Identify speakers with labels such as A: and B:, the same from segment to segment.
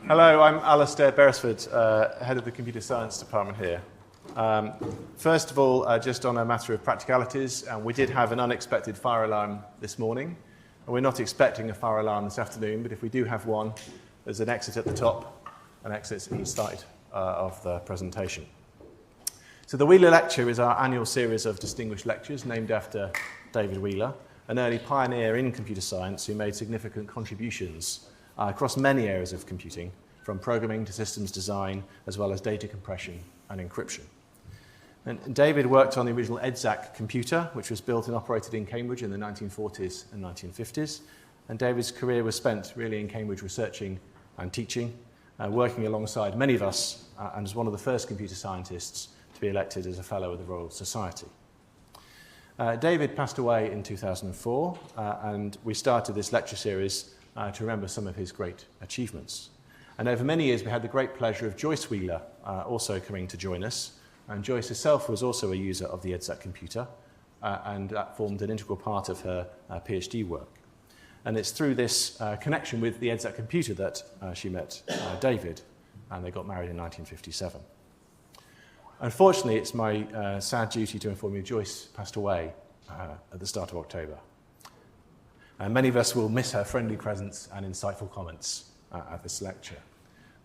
A: Hello, I'm Alistair Beresford, head of the Computer Science Department here. First of all, just on a matter of practicalities, we did have an unexpected fire alarm this morning. And we're not expecting a fire alarm this afternoon, but if we do have one, there's an exit at the top and exits at each side of the presentation. So the Wheeler Lecture is our annual series of distinguished lectures named after David Wheeler, an early pioneer in computer science who made significant contributions across many areas of computing, from programming to systems design, as well as data compression and encryption. And David worked on the original EDSAC computer, which was built and operated in Cambridge in the 1940s and 1950s. And David's career was spent really in Cambridge researching and teaching, working alongside many of us, and as one of the first computer scientists to be elected as a Fellow of the Royal Society. David passed away in 2004, and we started this lecture series to remember some of his great achievements. And over many years, we had the great pleasure of Joyce Wheeler also coming to join us. And Joyce herself was also a user of the EDSAC computer, and that formed an integral part of her PhD work. And it's through this connection with the EDSAC computer that she met David, and they got married in 1957. Unfortunately, it's my sad duty to inform you Joyce passed away at the start of October. And many of us will miss her friendly presence and insightful comments at this lecture.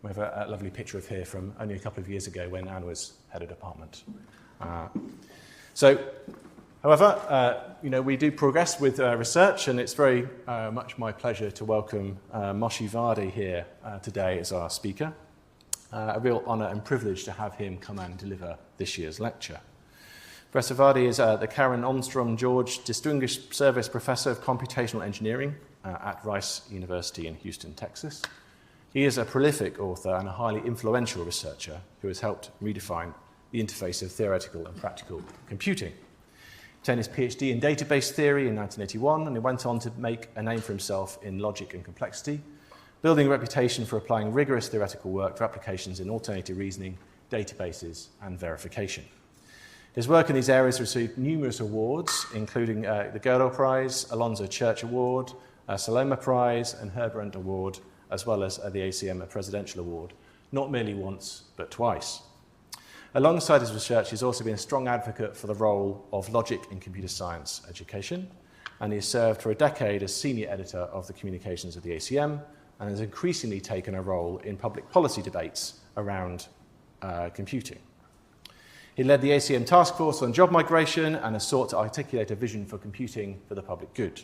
A: We have a lovely picture of her from only a couple of years ago when Anne was head of department. However, we do progress with research, and it's very much my pleasure to welcome Moshe Vardi here today as our speaker. A real honour and privilege to have him come and deliver this year's lecture. Professor Vardi is the Karen Armstrong George Distinguished Service Professor of Computational Engineering at Rice University in Houston, Texas. He is a prolific author and a highly influential researcher who has helped redefine the interface of theoretical and practical computing. He obtained his PhD in database theory in 1981, and he went on to make a name for himself in logic and complexity, building a reputation for applying rigorous theoretical work to applications in alternative reasoning, databases, and verification. His work in these areas received numerous awards, including the Gödel Prize, Alonzo Church Award, Saloma Prize, and Herbrand Award, as well as the ACM Presidential Award, not merely once, but twice. Alongside his research, he's also been a strong advocate for the role of logic in computer science education, and he has served for a decade as senior editor of the communications of the ACM, and has increasingly taken a role in public policy debates around computing. He led the ACM task force on job migration and has sought to articulate a vision for computing for the public good,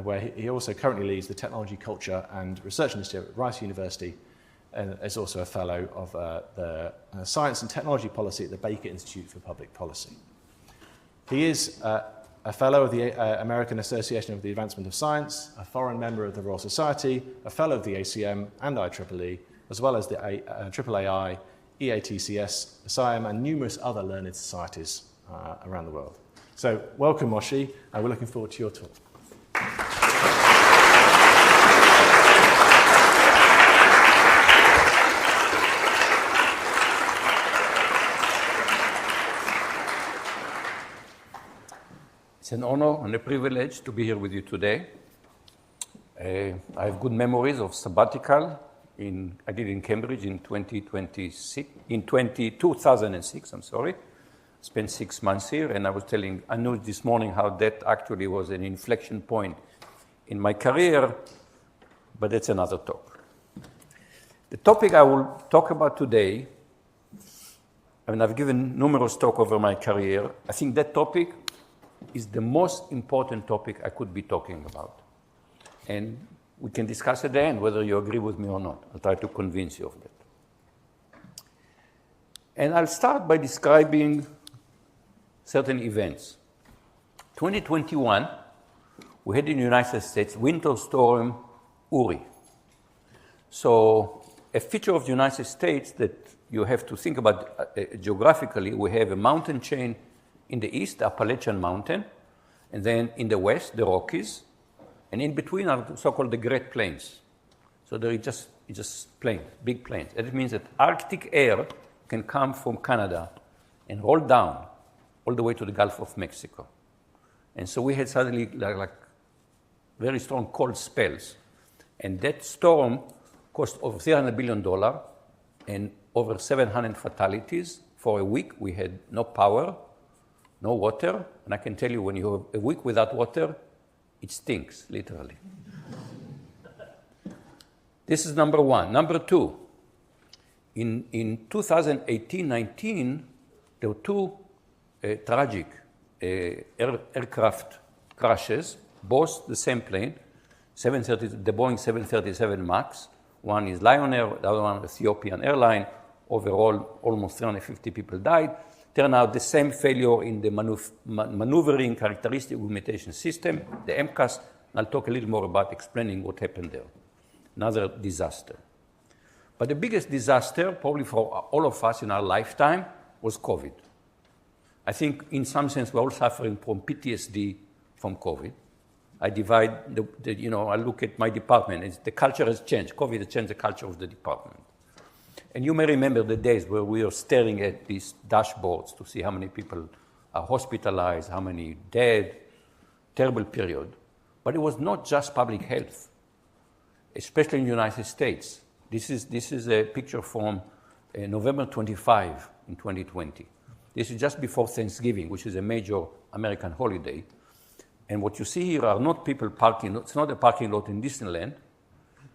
A: where he also currently leads the Technology, Culture and Research Initiative at Rice University, and is also a fellow of the Science and Technology Policy at the Baker Institute for Public Policy. He is a fellow of the American Association of the Advancement of Science, a foreign member of the Royal Society, a fellow of the ACM and IEEE, as well as the AAAI, EATCS, SIAM, and numerous other learned societies around the world. So welcome, Moshe, and we're looking forward to your talk.
B: It's an honor and a privilege to be here with you today. I have good memories of sabbatical I did in Cambridge in 2006, Spent 6 months here, and I was telling Anu this morning how that actually was an inflection point in my career, but that's another talk. The topic I will talk about today, I've given numerous talks over my career. I think that topic is the most important topic I could be talking about. And we can discuss at the end whether you agree with me or not. I'll try to convince you of that. And I'll start by describing certain events. 2021, we had in the United States Winter Storm Uri. So a feature of the United States that you have to think about geographically, we have a mountain chain in the east, the Appalachian Mountain, and then in the west, the Rockies, and in between are so-called the Great Plains. So there is just plains, big plains. That means that Arctic air can come from Canada and roll down all the way to the Gulf of Mexico. And so we had suddenly like very strong cold spells. And that storm cost over $300 billion and over 700 fatalities. For a week, we had no power, no water, and I can tell you, when you have a week without water, it stinks, literally. This is number one. Number two, in 2018-19, there were two tragic aircraft crashes, both the same plane, the Boeing 737 MAX. One is Lion Air, the other one Ethiopian Airline. Overall, almost 350 people died. Turned out the same failure in the maneuvering characteristic augmentation system, the MCAS. And I'll talk a little more about explaining what happened there. Another disaster. But the biggest disaster, probably for all of us in our lifetime, was COVID. I think in some sense we're all suffering from PTSD from COVID. I divide, I look at my department. The culture has changed. COVID has changed the culture of the department. And you may remember the days where we were staring at these dashboards to see how many people are hospitalized, how many dead. Terrible period. But it was not just public health, especially in the United States. This is a picture from November 25 in 2020. This is just before Thanksgiving, which is a major American holiday. And what you see here are not people parking. It's not a parking lot in Disneyland.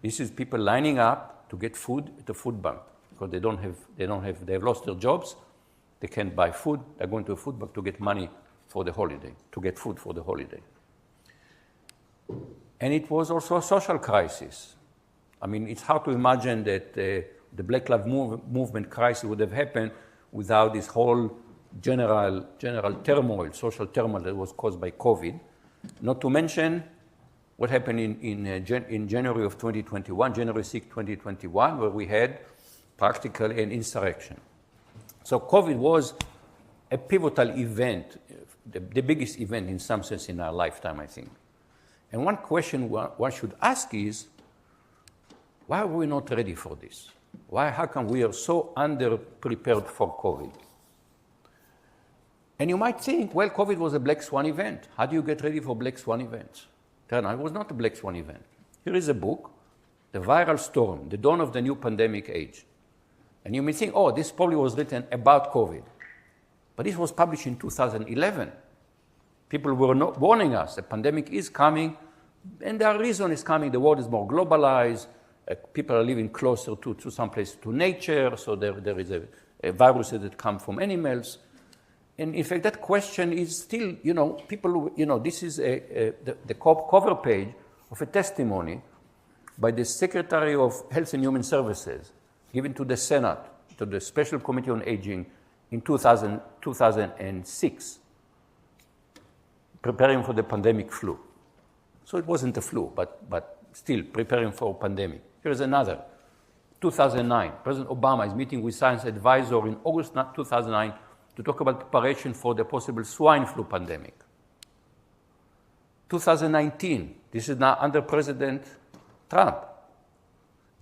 B: This is people lining up to get food at the food bank because they've lost their jobs. They can't buy food. They're going to a food bank to get money for the holiday, to get food for the holiday. And it was also a social crisis. I mean, it's hard to imagine that the Black Lives Movement crisis would have happened without this whole general turmoil, social turmoil that was caused by COVID. Not to mention what happened in January of 2021, January 6, 2021, where we had practically an insurrection. So COVID was a pivotal event, the biggest event in some sense in our lifetime, I think. And one question one should ask is, why are we not ready for this? How come we are so under-prepared for COVID? And you might think, well, COVID was a black swan event. How do you get ready for black swan events? Turn out it was not a black swan event. Here is a book, The Viral Storm, The Dawn of the New Pandemic Age. And you may think, oh, this probably was written about COVID. But this was published in 2011. People were not warning us, the pandemic is coming, and the reason it's coming, the world is more globalized, people are living closer to some place, to nature, so there is a virus that comes from animals. And in fact, that question is still, this is the cover page of a testimony by the Secretary of Health and Human Services given to the Senate, to the Special Committee on Aging in 2006, preparing for the pandemic flu. So it wasn't a flu, but still preparing for a pandemic. Here's another. 2009, President Obama is meeting with science advisor in August 2009 to talk about preparation for the possible swine flu pandemic. 2019, this is now under President Trump.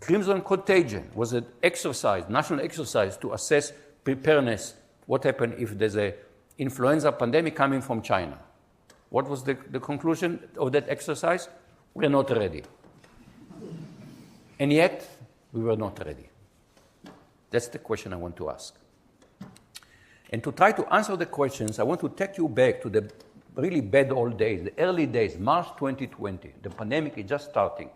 B: Crimson Contagion was an exercise, national exercise to assess preparedness, what happened if there's an influenza pandemic coming from China. What was the conclusion of that exercise? We're not ready. And yet, we were not ready. That's the question I want to ask. And to try to answer the questions, I want to take you back to the really bad old days, the early days, March 2020. The pandemic is just starting.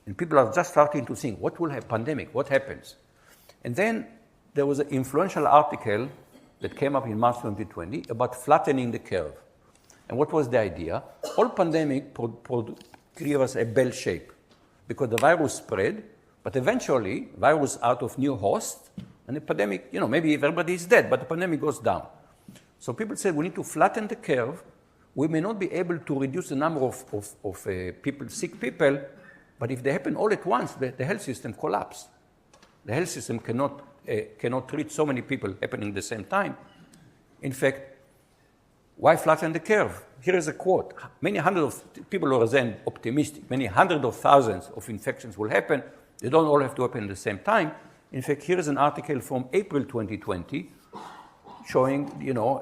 B: And people are just starting to think, what will happen? Pandemic, what happens? And then there was an influential article that came up in March 2020 about flattening the curve. And what was the idea? All pandemic gave us a bell shape because the virus spread, but eventually virus out of new hosts, and the pandemic, maybe everybody is dead, but the pandemic goes down. So people said we need to flatten the curve. We may not be able to reduce the number of sick people, but if they happen all at once, the health system collapses. The health system cannot treat so many people happening at the same time. In fact, why flatten the curve? Here is a quote. Many hundreds of people were then optimistic. Many hundreds of thousands of infections will happen. They don't all have to happen at the same time. In fact, here is an article from April 2020 showing,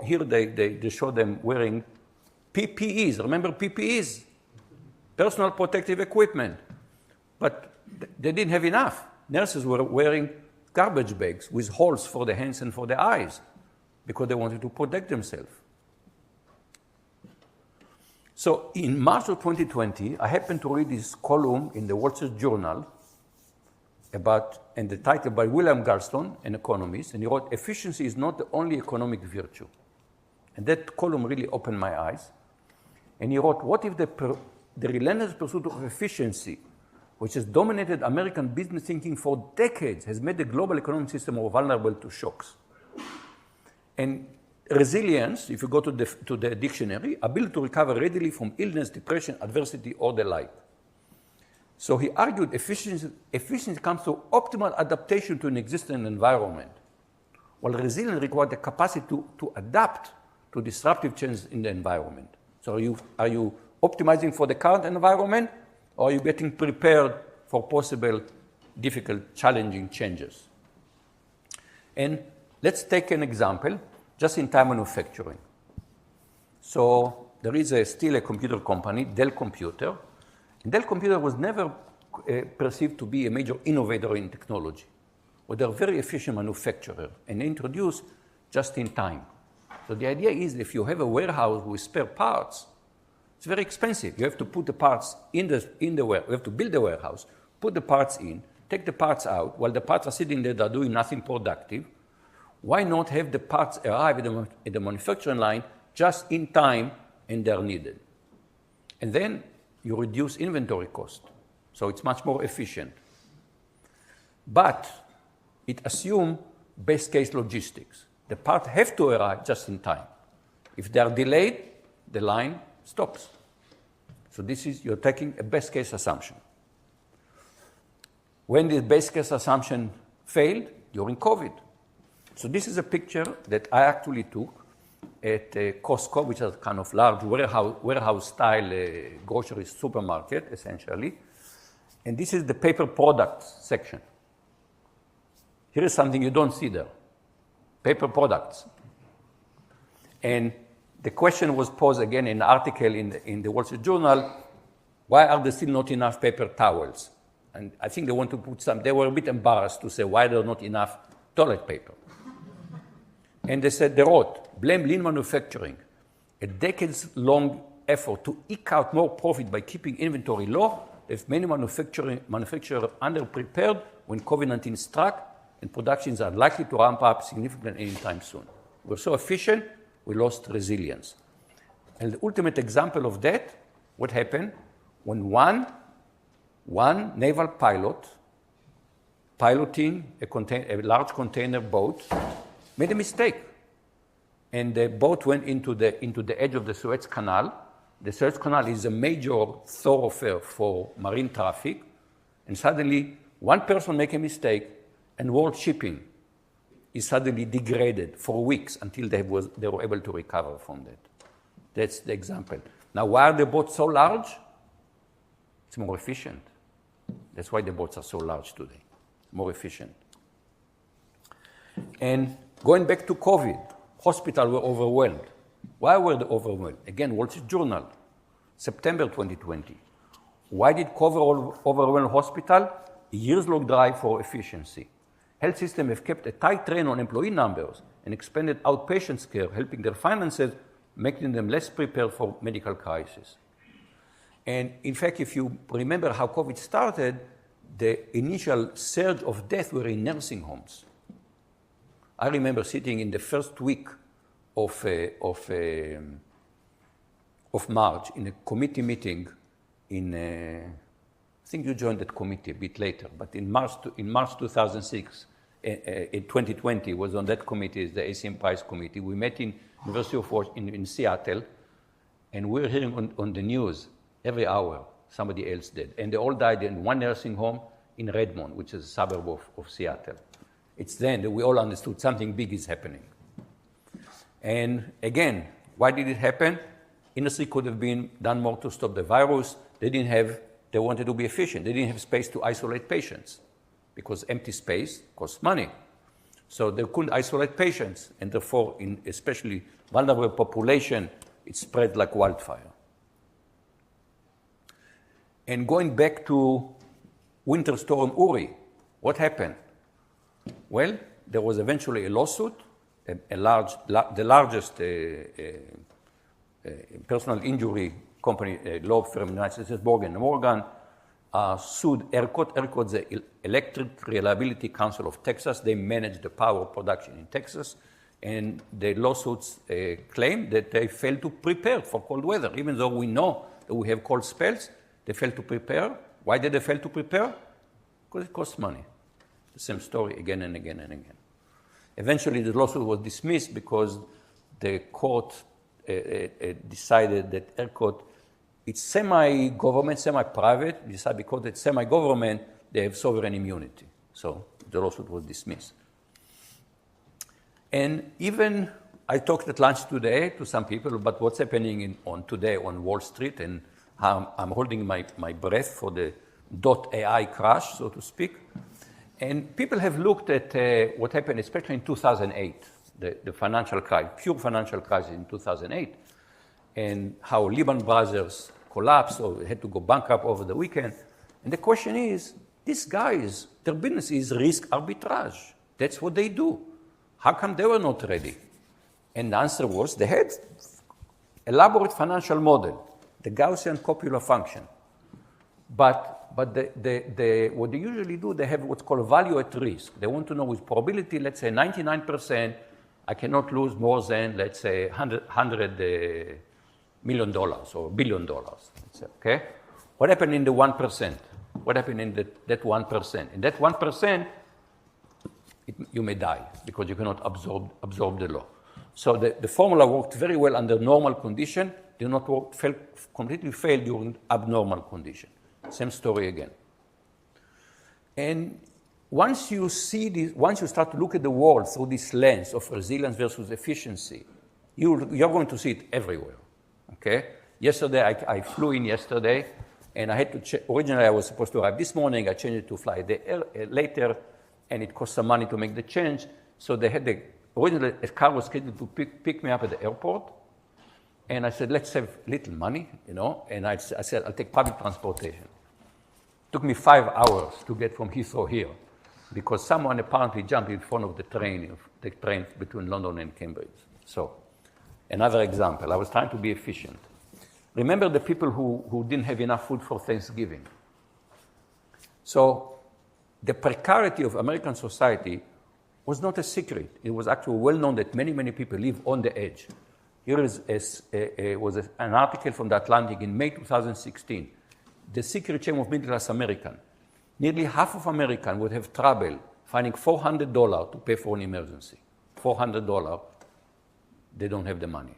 B: here they show them wearing PPEs. Remember PPEs? Personal protective equipment. But they didn't have enough. nurses were wearing garbage bags with holes for the hands and for the eyes because they wanted to protect themselves. So in March of 2020, I happened to read this column in the Wall Street Journal and the title by William Galston, an economist, and he wrote, "Efficiency is not the only economic virtue." And that column really opened my eyes. And he wrote, what if the relentless pursuit of efficiency, which has dominated American business thinking for decades, has made the global economic system more vulnerable to shocks? And resilience, if you go to the dictionary, ability to recover readily from illness, depression, adversity, or the like. So he argued efficiency comes through optimal adaptation to an existing environment, while resilience requires the capacity to adapt to disruptive changes in the environment. So are you optimizing for the current environment, or are you getting prepared for possible difficult, challenging changes? And let's take an example, just-in-time manufacturing. So there is still a computer company, Dell Computer. And Dell Computer was never perceived to be a major innovator in technology. But they're a very efficient manufacturer, and they introduced just-in-time. So the idea is if you have a warehouse with spare parts, it's very expensive. You have to put the parts in the warehouse. You have to build the warehouse, put the parts in, take the parts out. While the parts are sitting there, they're doing nothing productive. Why not have the parts arrive at the manufacturing line just in time and they're needed? And then you reduce inventory cost. So it's much more efficient. But it assumes best case logistics. The parts have to arrive just in time. If they are delayed, the line stops. So you're taking a best case assumption. When the best case assumption failed? During COVID. So this is a picture that I actually took at Costco, which is a kind of large warehouse-style grocery supermarket, essentially. And this is the paper products section. Here is something you don't see there. Paper products. And the question was posed again in an article in the Wall Street Journal, why are there still not enough paper towels? And I think they want to put they were a bit embarrassed to say why there are not enough toilet paper. And they wrote, blame lean manufacturing, a decades-long effort to eke out more profit by keeping inventory low, left many manufacturers underprepared when COVID-19 struck, and productions are likely to ramp up significantly anytime soon. We're so efficient, we lost resilience. And the ultimate example of that, what happened when one naval pilot piloting a large container boat made a mistake. And the boat went into the edge of the Suez Canal. The Suez Canal is a major thoroughfare for marine traffic. And suddenly, one person make a mistake, and world shipping is suddenly degraded for weeks until they were able to recover from that. That's the example. Now, why are the boats so large? It's more efficient. That's why the boats are so large today, more efficient. And going back to COVID, hospitals were overwhelmed. Why were they overwhelmed? Again, Wall Street Journal, September 2020. Why did COVID overwhelm hospital? A years-long drive for efficiency. Health systems have kept a tight rein on employee numbers and expanded outpatient care, helping their finances, making them less prepared for medical crisis. And in fact, if you remember how COVID started, the initial surge of death were in nursing homes. I remember sitting in the first week of March in a committee meeting I think you joined that committee a bit later, but in March 2006, in 2020, was on that committee, the ACM Prize Committee. We met in University of Washington in Seattle, and we were hearing on the news every hour somebody else did. And they all died in one nursing home in Redmond, which is a suburb of Seattle. It's then that we all understood something big is happening. And again, why did it happen? Industry could have done more to stop the virus. They wanted to be efficient. They didn't have space to isolate patients because empty space costs money. So they couldn't isolate patients, and therefore, in especially vulnerable population, it spread like wildfire. And going back to Winter Storm Uri, What happened? Well, there was eventually a lawsuit, the largest personal injury company, law firm in the United States, Morgan & Morgan, sued ERCOT. ERCOT is the Electric Reliability Council of Texas. They manage the power production in Texas. And the lawsuits claim that they failed to prepare for cold weather. Even though we know that we have cold spells, they failed to prepare. Why did they fail to prepare? Because it costs money. The same story again and again and again. Eventually, the lawsuit was dismissed because the court decided that ERCOT, it's semi-government, semi-private. Decided because it's semi-government, they have sovereign immunity. So the lawsuit was dismissed. And even I talked at lunch today to some people about what's happening today on Wall Street, and how I'm holding my breath for the .ai crash, so to speak. And people have looked at what happened, especially in 2008, the financial crisis, pure financial crisis in 2008, and how Lehman Brothers collapsed or had to go bankrupt over the weekend. And the question is, these guys, their business is risk arbitrage. That's what they do. How come they were not ready? And the answer was they had elaborate financial model, the Gaussian copula function. But what they usually do, they have what's called value at risk. They want to know with probability, let's say 99%, I cannot lose more than, let's say, $100 million or $1 billion. Okay? What happened in the 1%? What happened in that 1%? In that 1%, you may die because you cannot absorb the law. So the formula worked very well under normal condition, did not work, completely failed during abnormal condition. Same story again. And once you see this, once you start to look at the world through this lens of resilience versus efficiency, you're going to see it everywhere. Okay? Yesterday, I flew in yesterday, and I had to originally I was supposed to arrive this morning. I changed it to fly later, and it cost some money to make the change. So they had originally a car was scheduled to pick me up at the airport. And I said, let's save little money, and I said, I'll take public transportation. It took me 5 hours to get from Heathrow here because someone apparently jumped in front of the train between London and Cambridge. So, another example, I was trying to be efficient. Remember the people who didn't have enough food for Thanksgiving. So, the precarity of American society was not a secret. It was actually well known that many, many people live on the edge. Here was an article from The Atlantic in May 2016. The secret shame of middle-class American. Nearly half of Americans would have trouble finding $400 to pay for an emergency. $400, they don't have the money.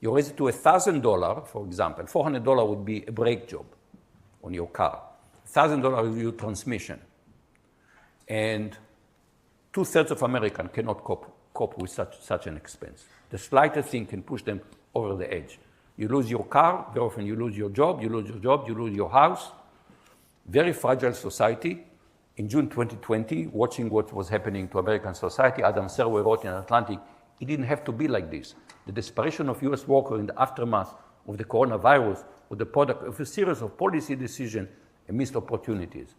B: You raise it to $1,000, for example. $400 would be a brake job on your car. $1,000 is your transmission. And 2/3 of Americans cannot cope with such an expense. The slightest thing can push them over the edge. You lose your car, very often you lose your job, you lose your house. Very fragile society. In June 2020, watching what was happening to American society, Adam Serwer wrote in Atlantic, it didn't have to be like this. The desperation of US workers in the aftermath of the coronavirus was the product of a series of policy decisions and missed opportunities,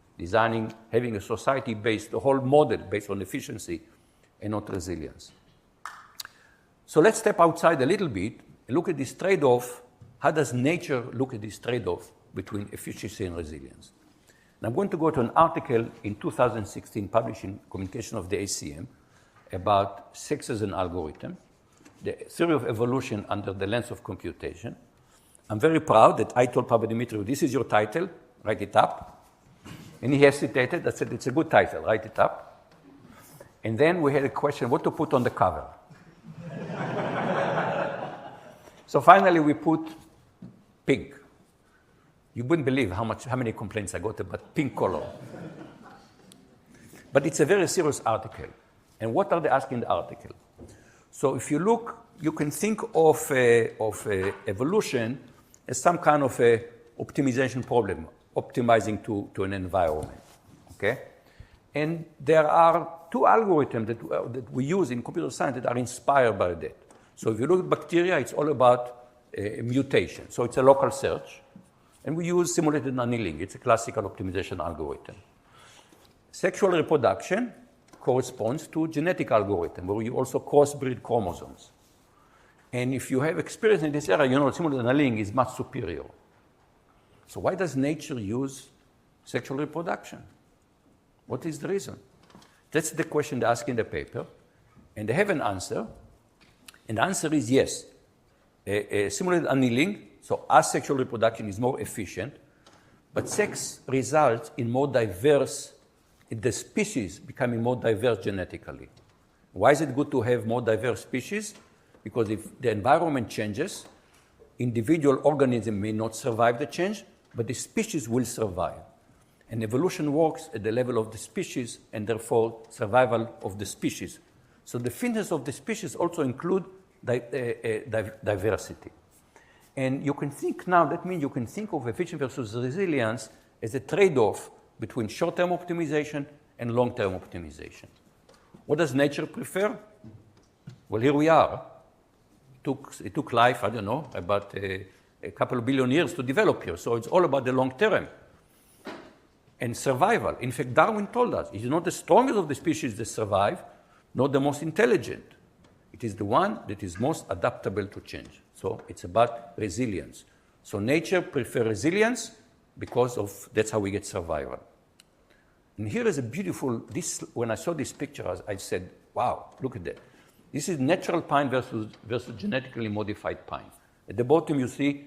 B: having a society based, the whole model based on efficiency and not resilience. So let's step outside a little bit and look at this trade-off. How does nature look at this trade-off between efficiency and resilience? And I'm going to go to an article in 2016 published in Communication of the ACM about sex as an algorithm, the theory of evolution under the lens of computation. I'm very proud that I told Papa Dimitriou, this is your title, write it up. And he hesitated. I said, it's a good title, write it up. And then we had a question, what to put on the cover. So finally we put pig. You wouldn't believe how many complaints I got about pink color. But it's a very serious article. And what are they asking in the article? So if you look, you can think of evolution as some kind of a optimization problem, optimizing to an environment. Okay? And there are two algorithms that we use in computer science that are inspired by that. So if you look at bacteria, it's all about mutation. So it's a local search. And we use simulated annealing. It's a classical optimization algorithm. Sexual reproduction corresponds to genetic algorithm, where you also crossbreed chromosomes. And if you have experience in this area, you know simulated annealing is much superior. So why does nature use sexual reproduction? What is the reason? That's the question they ask in the paper. And they have an answer. And the answer is yes. Simulated annealing, so asexual reproduction is more efficient, but sex results in more diverse, the species becoming more diverse genetically. Why is it good to have more diverse species? Because if the environment changes, individual organisms may not survive the change, but the species will survive. And evolution works at the level of the species, and therefore survival of the species. So the fitness of the species also include diversity. And you can think now, that means you can think of efficiency versus resilience as a trade-off between short-term optimization and long-term optimization. What does nature prefer? Well, here we are. It took life, I don't know, about a couple of billion years to develop here. So it's all about the long term and survival. In fact, Darwin told us, it's not the strongest of the species that survive, not the most intelligent. It is the one that is most adaptable to change. So it's about resilience. So nature prefers resilience because of that's how we get survival. And here is a beautiful, when I saw this picture, I said, wow, look at that. This is natural pine versus genetically modified pine. At the bottom, you see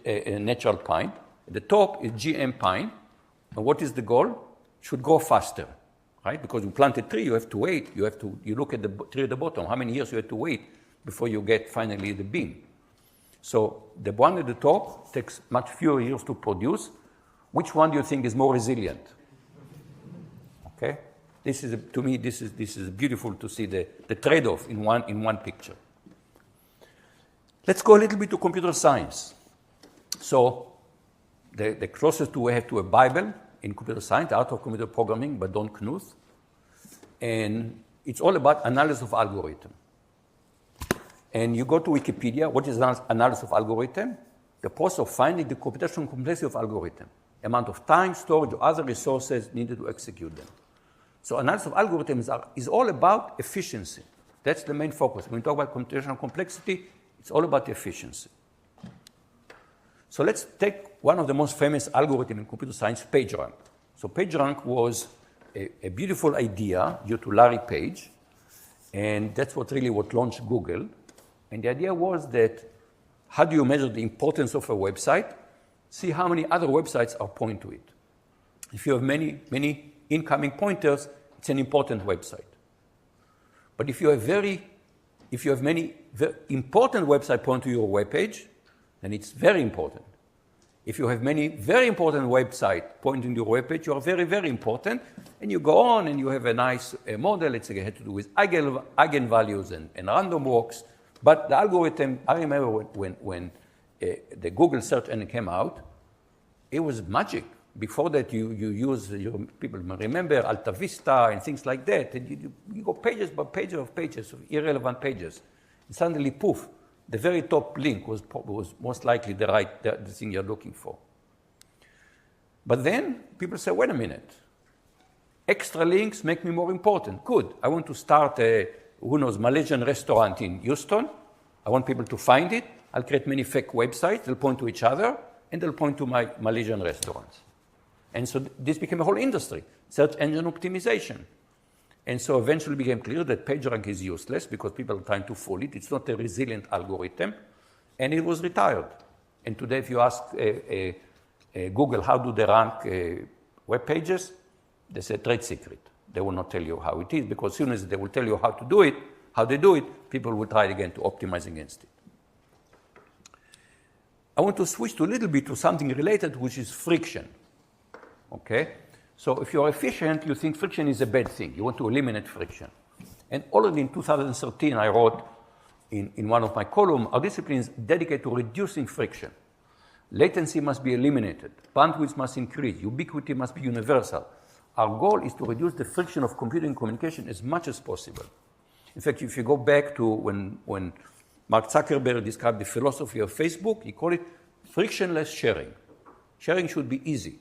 B: a natural pine. At the top is GM pine. And what is the goal? It should grow faster, right? Because you plant a tree, you have to wait. You look at the tree at the bottom, how many years you have to wait before you get finally the beam. So the one at the top takes much fewer years to produce. Which one do you think is more resilient? Okay? To me, this is beautiful to see the trade-off in one picture. Let's go a little bit to computer science. So the closest we have to a Bible in computer science, Art of Computer Programming by Don Knuth. And it's all about analysis of algorithm. And you go to Wikipedia, what is analysis of algorithm? The process of finding the computational complexity of algorithm, amount of time, storage, or other resources needed to execute them. So analysis of algorithms is all about efficiency. That's the main focus. When we talk about computational complexity, it's all about efficiency. So let's take one of the most famous algorithms in computer science, PageRank. So PageRank was a beautiful idea due to Larry Page, and that's what launched Google. And the idea was that how do you measure the importance of a website? See how many other websites are pointing to it. If you have many incoming pointers, it's an important website. But if you have many important websites point to your web page, then it's very important. If you have many very important websites pointing to your web page, you are very, very important. And you go on and you have a nice model. It's had to do with eigenvalues and random walks. But the algorithm, I remember when the Google search engine came out, it was magic. Before that, you use, people remember Alta Vista and things like that. And you go pages by pages of pages, of irrelevant pages. And suddenly, poof, the very top link was most likely the thing you're looking for. But then people say, wait a minute. Extra links make me more important. Good. I want to start a, Malaysian restaurant in Houston. I want people to find it. I'll create many fake websites. They'll point to each other, and they'll point to my Malaysian restaurants. And so this became a whole industry, search engine optimization. And so eventually it became clear that PageRank is useless because people are trying to fool it. It's not a resilient algorithm. And it was retired. And today if you ask Google how do they rank web pages, they say trade secret. They will not tell you how it is because as soon as they will tell you how to do it, how they do it, people will try again to optimize against it. I want to switch to a little bit to something related, which is friction. Okay? So if you're efficient, you think friction is a bad thing. You want to eliminate friction. And already in 2013, I wrote in one of my columns, our discipline is dedicated to reducing friction. Latency must be eliminated. Bandwidth must increase. Ubiquity must be universal. Our goal is to reduce the friction of computing communication as much as possible. In fact, if you go back to when Mark Zuckerberg described the philosophy of Facebook, he called it frictionless sharing. Sharing should be easy.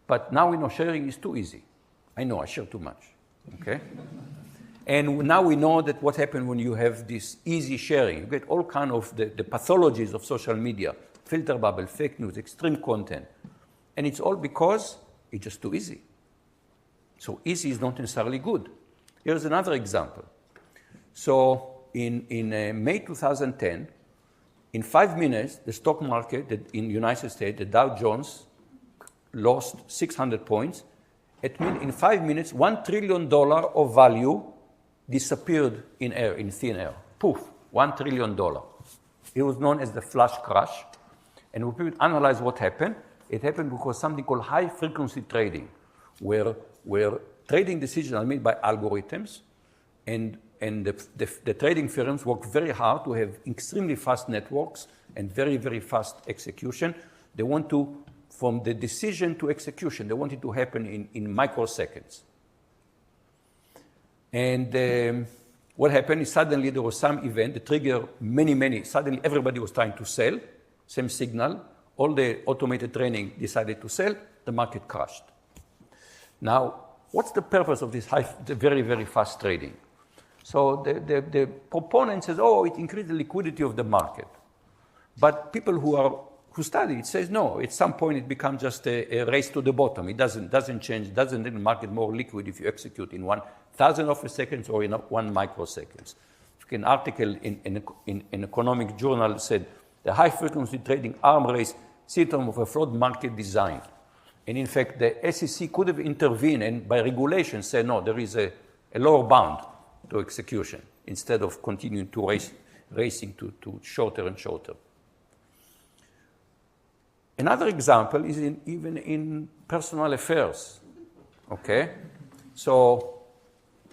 B: But now we know sharing is too easy. I know, I share too much, okay? And now we know that what happens when you have this easy sharing. You get all kind of the pathologies of social media, filter bubble, fake news, extreme content. And it's all because it's just too easy. So easy is not necessarily good. Here's another example. So in May 2010, in 5 minutes, the stock market in the United States, the Dow Jones, lost 600 points. It means in 5 minutes, $1 trillion of value disappeared in air, in thin air. Poof, $1 trillion. It was known as the flash crash. And when people analyze what happened, it happened because something called high-frequency trading, where trading decisions are made by algorithms, and the trading firms work very hard to have extremely fast networks and very, very fast execution. They want to, from the decision to execution, they want it to happen in microseconds. And what happened is suddenly there was some event that triggered many, suddenly everybody was trying to sell, same signal, all the automated trading decided to sell, the market crashed. Now, what's the purpose of this the very, very fast trading? So the proponent says, oh, it increased the liquidity of the market. But people who study it says, no, at some point it becomes just a race to the bottom. It doesn't change, doesn't make the market more liquid if you execute in 1,000 of a second or in 1 microsecond. An article in an economic journal said, the high-frequency trading arm race symptom of a flawed market design. And in fact, the SEC could have intervened and by regulation said, no, there is a lower bound to execution instead of continuing to racing to shorter and shorter. Another example is even in personal affairs, okay? So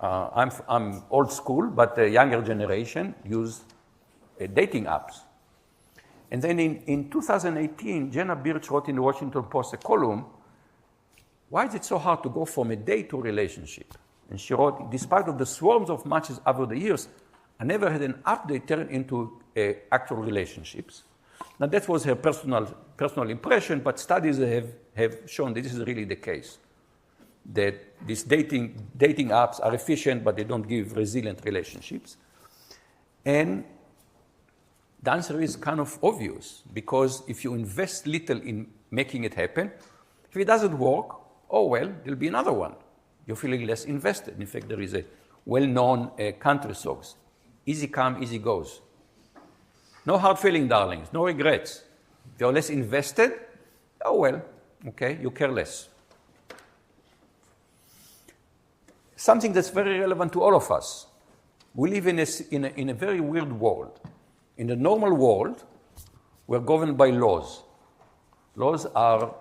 B: I'm old school, but the younger generation use dating apps. And then in 2018, Jenna Birch wrote in the Washington Post a column, why is it so hard to go from a date to a relationship? And she wrote, despite of the swarms of matches over the years, I never had an update turn into actual relationships. Now that was her personal impression, but studies have shown that this is really the case. That these dating apps are efficient, but they don't give resilient relationships. And the answer is kind of obvious, because if you invest little in making it happen, if it doesn't work, oh well, there'll be another one. You're feeling less invested. In fact, there is a well-known country song, easy come, easy goes. No hard feeling, darlings, no regrets. If you're less invested, oh well, okay, you care less. Something that's very relevant to all of us. We live in a very weird world. In the normal world, we're governed by laws. Laws are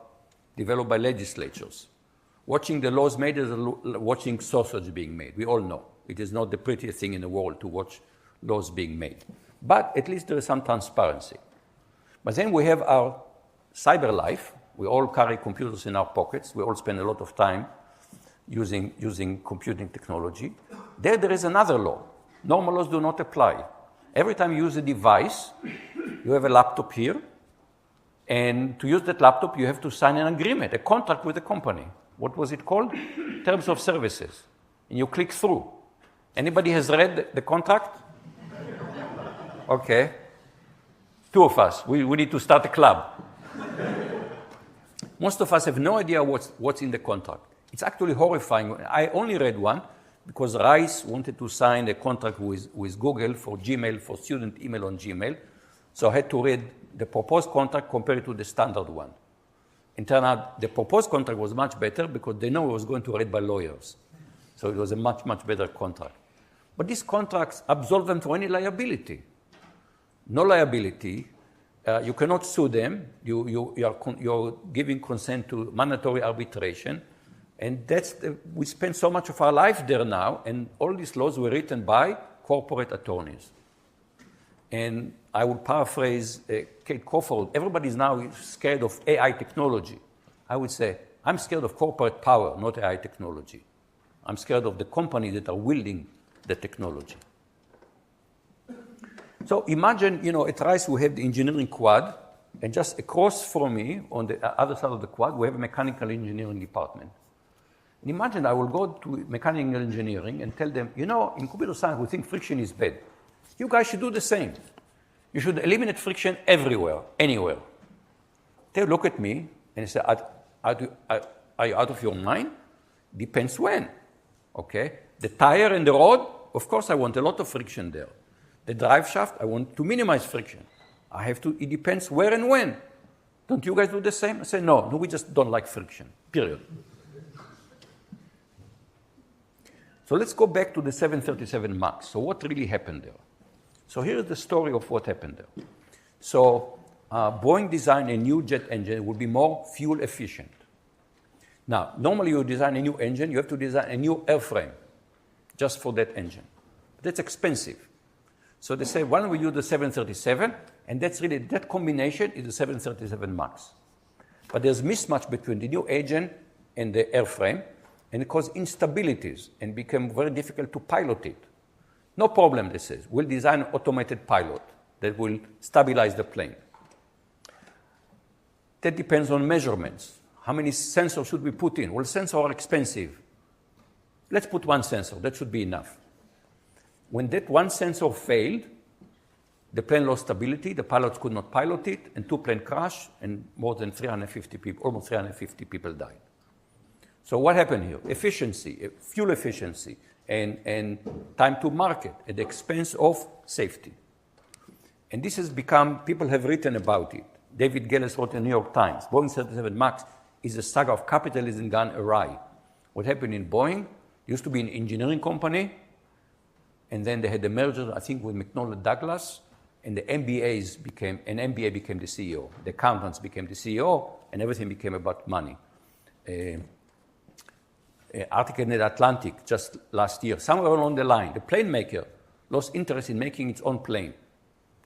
B: developed by legislatures. Watching the laws made is watching sausage being made. We all know. It is not the prettiest thing in the world to watch laws being made. But at least there is some transparency. But then we have our cyber life. We all carry computers in our pockets. We all spend a lot of time using computing technology. There is another law. Normal laws do not apply. Every time you use a device, you have a laptop here, and to use that laptop, you have to sign an agreement, a contract with the company. What was it called? Terms of services. And you click through. Anybody has read the contract? Okay. 2 of us. We need to start a club. Most of us have no idea what's in the contract. It's actually horrifying. I only read one because Rice wanted to sign a contract with Google for Gmail, for student email on Gmail. So I had to read the proposed contract compared to the standard one. It turned out the proposed contract was much better because they know it was going to read by lawyers. So it was a much, much better contract. But these contracts absolve them from any liability. No liability. You cannot sue them. You're giving consent to mandatory arbitration. And we spend so much of our life there now, and all these laws were written by corporate attorneys. And I would paraphrase Kate Crawford, everybody is now scared of AI technology. I would say, I'm scared of corporate power, not AI technology. I'm scared of the companies that are wielding the technology. So imagine, at Rice we have the engineering quad, and just across from me, on the other side of the quad, we have a mechanical engineering department. And imagine I will go to mechanical engineering and tell them, in computer science, we think friction is bad. You guys should do the same. You should eliminate friction everywhere, anywhere. They look at me and say, are you out of your mind? Depends when, okay? The tire and the road, of course I want a lot of friction there. The drive shaft, I want to minimize friction. It depends where and when. Don't you guys do the same? I say, no, we just don't like friction, period. So let's go back to the 737 MAX. So what really happened there? So here's the story of what happened there. So Boeing designed a new jet engine that would be more fuel efficient. Now, normally you design a new engine, you have to design a new airframe just for that engine. That's expensive. So they say, why don't we use the 737? And that combination is the 737 MAX. But there's mismatch between the new engine and the airframe, and it caused instabilities and became very difficult to pilot it. No problem, they say. We'll design an automated pilot that will stabilize the plane. That depends on measurements. How many sensors should we put in? Well, sensors are expensive. Let's put one sensor. That should be enough. When that one sensor failed, the plane lost stability, the pilots could not pilot it, and 2 planes crashed, and almost 350 people died. So what happened here? Efficiency, fuel efficiency, and time to market at the expense of safety. And this has become, people have written about it. David Gelles wrote in the New York Times, Boeing 737 MAX is a saga of capitalism gone awry. What happened in Boeing, used to be an engineering company, and then they had the merger, I think, with McDonnell Douglas, and the MBA became the CEO. The accountants became the CEO, and everything became about money. Article in the Atlantic just last year, somewhere along the line, the plane maker lost interest in making its own plane.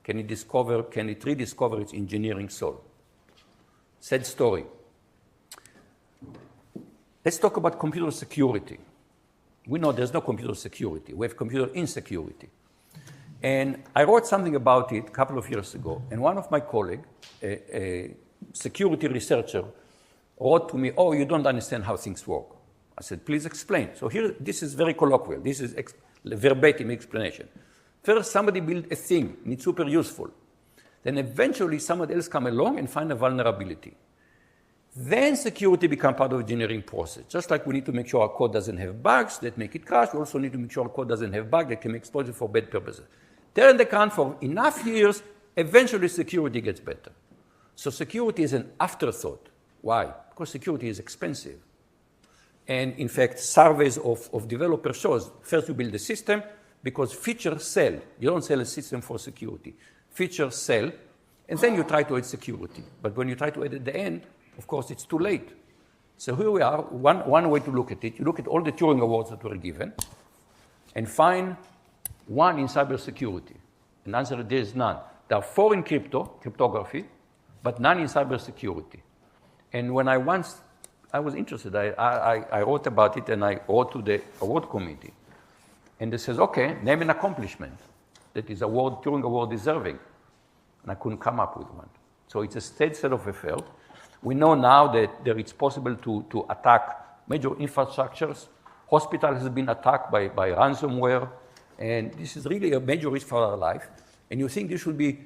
B: Can it rediscover its engineering soul? Sad story. Let's talk about computer security. We know there's no computer security. We have computer insecurity. And I wrote something about it a couple of years ago. And one of my colleagues, a security researcher, wrote to me, oh, you don't understand how things work. I said, please explain. So here, this is very colloquial. This is verbatim explanation. First, somebody built a thing, and it's super useful. Then eventually, somebody else come along and find a vulnerability. Then security becomes part of the engineering process. Just like we need to make sure our code doesn't have bugs that make it crash, we also need to make sure our code doesn't have bugs that can make exploited for bad purposes. Turn the current for enough years, eventually security gets better. So security is an afterthought. Why? Because security is expensive. And in fact, surveys of developers shows, first you build a system, because features sell. You don't sell a system for security. Features sell, and then you try to add security. But when you try to add at the end, of course, it's too late. So here we are. One way to look at it, you look at all the Turing Awards that were given and find one in cybersecurity. And the answer is there is none. There are 4 in cryptography, but none in cybersecurity. And when I was interested, I wrote about it, and I wrote to the award committee. And they says, okay, name an accomplishment that is Turing Award deserving. And I couldn't come up with one. So it's a state set of affairs. We know now that it's possible to attack major infrastructures. Hospital has been attacked by ransomware. And this is really a major risk for our life. And you think this should be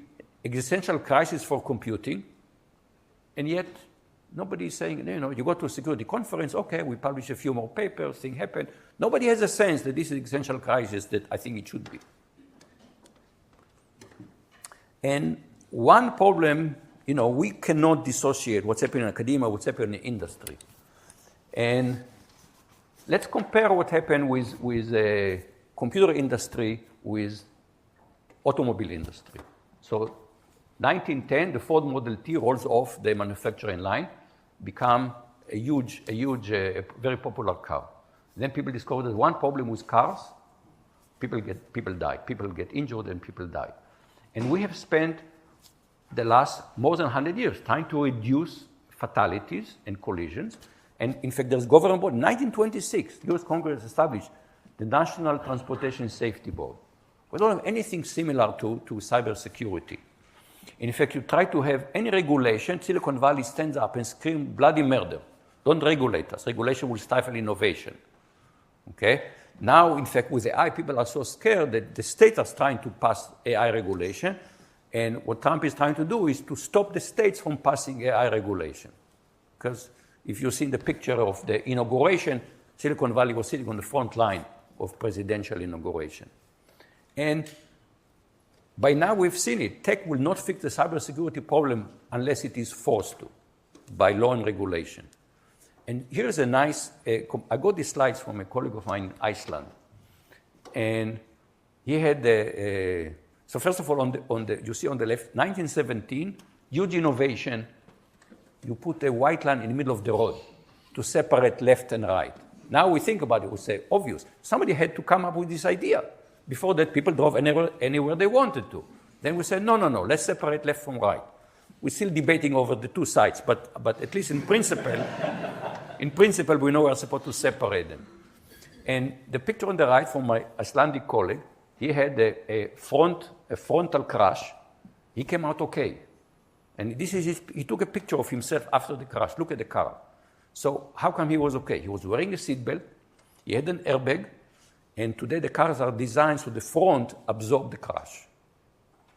B: existential crisis for computing. And yet, nobody is saying, you go to a security conference, okay, we publish a few more papers, things happen. Nobody has a sense that this is an existential crisis that I think it should be. And one problem, we cannot dissociate what's happening in academia, what's happening in the industry. And let's compare what happened with the computer industry with automobile industry. So 1910, the Ford Model T rolls off the manufacturing line, become a huge, very popular car. Then people discovered that one problem with cars, people die. People get injured and people die. And we have spent the last more than 100 years trying to reduce fatalities and collisions. And in fact, there's government board. In 1926, the US Congress established the National Transportation Safety Board. We don't have anything similar to cybersecurity. In fact, you try to have any regulation, Silicon Valley stands up and screams bloody murder. Don't regulate us. Regulation will stifle innovation. Okay? Now, in fact, with AI, people are so scared that the states are trying to pass AI regulation. And what Trump is trying to do is to stop the states from passing AI regulation. Because if you see the picture of the inauguration, Silicon Valley was sitting on the front line of presidential inauguration. And by now we've seen it. Tech will not fix the cybersecurity problem unless it is forced to by law and regulation. And here's a nice, I got these slides from a colleague of mine in Iceland. And he had so first of all, you see on the left, 1917, huge innovation. You put a white line in the middle of the road to separate left and right. Now we think about it, we say, obvious. Somebody had to come up with this idea. Before that, people drove anywhere they wanted to. Then we said, no, let's separate left from right. We're still debating over the two sides, but at least in principle, we know we're supposed to separate them. And the picture on the right from my Icelandic colleague, he had a frontal crash. He came out okay. And he took a picture of himself after the crash. Look at the car. So how come he was okay? He was wearing a seatbelt, he had an airbag, and today the cars are designed so the front absorbed the crash.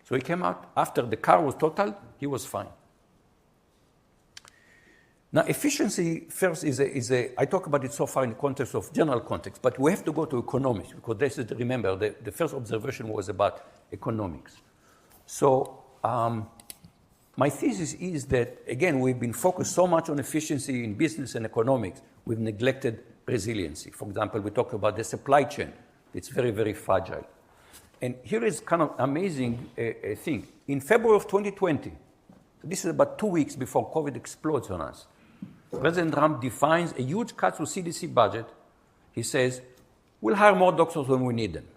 B: So he came out, after the car was totaled, he was fine. Now, efficiency first I talk about it so far in the context of general context, but we have to go to economics, because remember, the first observation was about economics. So my thesis is that, again, we've been focused so much on efficiency in business and economics, we've neglected resiliency. For example, we talk about the supply chain. It's very, very fragile. And here is kind of amazing thing. In February of 2020, this is about 2 weeks before COVID explodes on us, President Trump defines a huge cut to CDC budget. He says, we'll hire more doctors when we need them.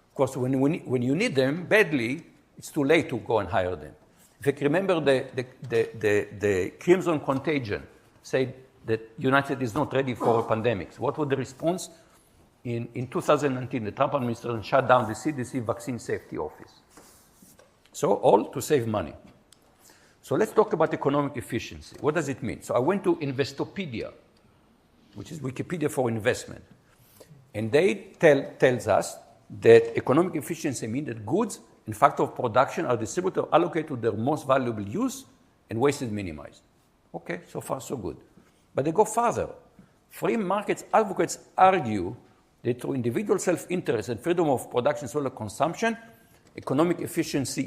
B: Of course, when you need them badly, it's too late to go and hire them. If you remember the Crimson Contagion said that the United States is not ready for pandemics. What was the response? In 2019, the Trump administration shut down the CDC Vaccine Safety Office. So all to save money. So let's talk about economic efficiency. What does it mean? So I went to Investopedia, which is Wikipedia for investment. And they tells us that economic efficiency means that goods and factor of production are distributed or allocated to their most valuable use and waste is minimized. Okay, so far so good. But they go further. Free markets advocates argue that through individual self-interest and freedom of production and social consumption, economic efficiency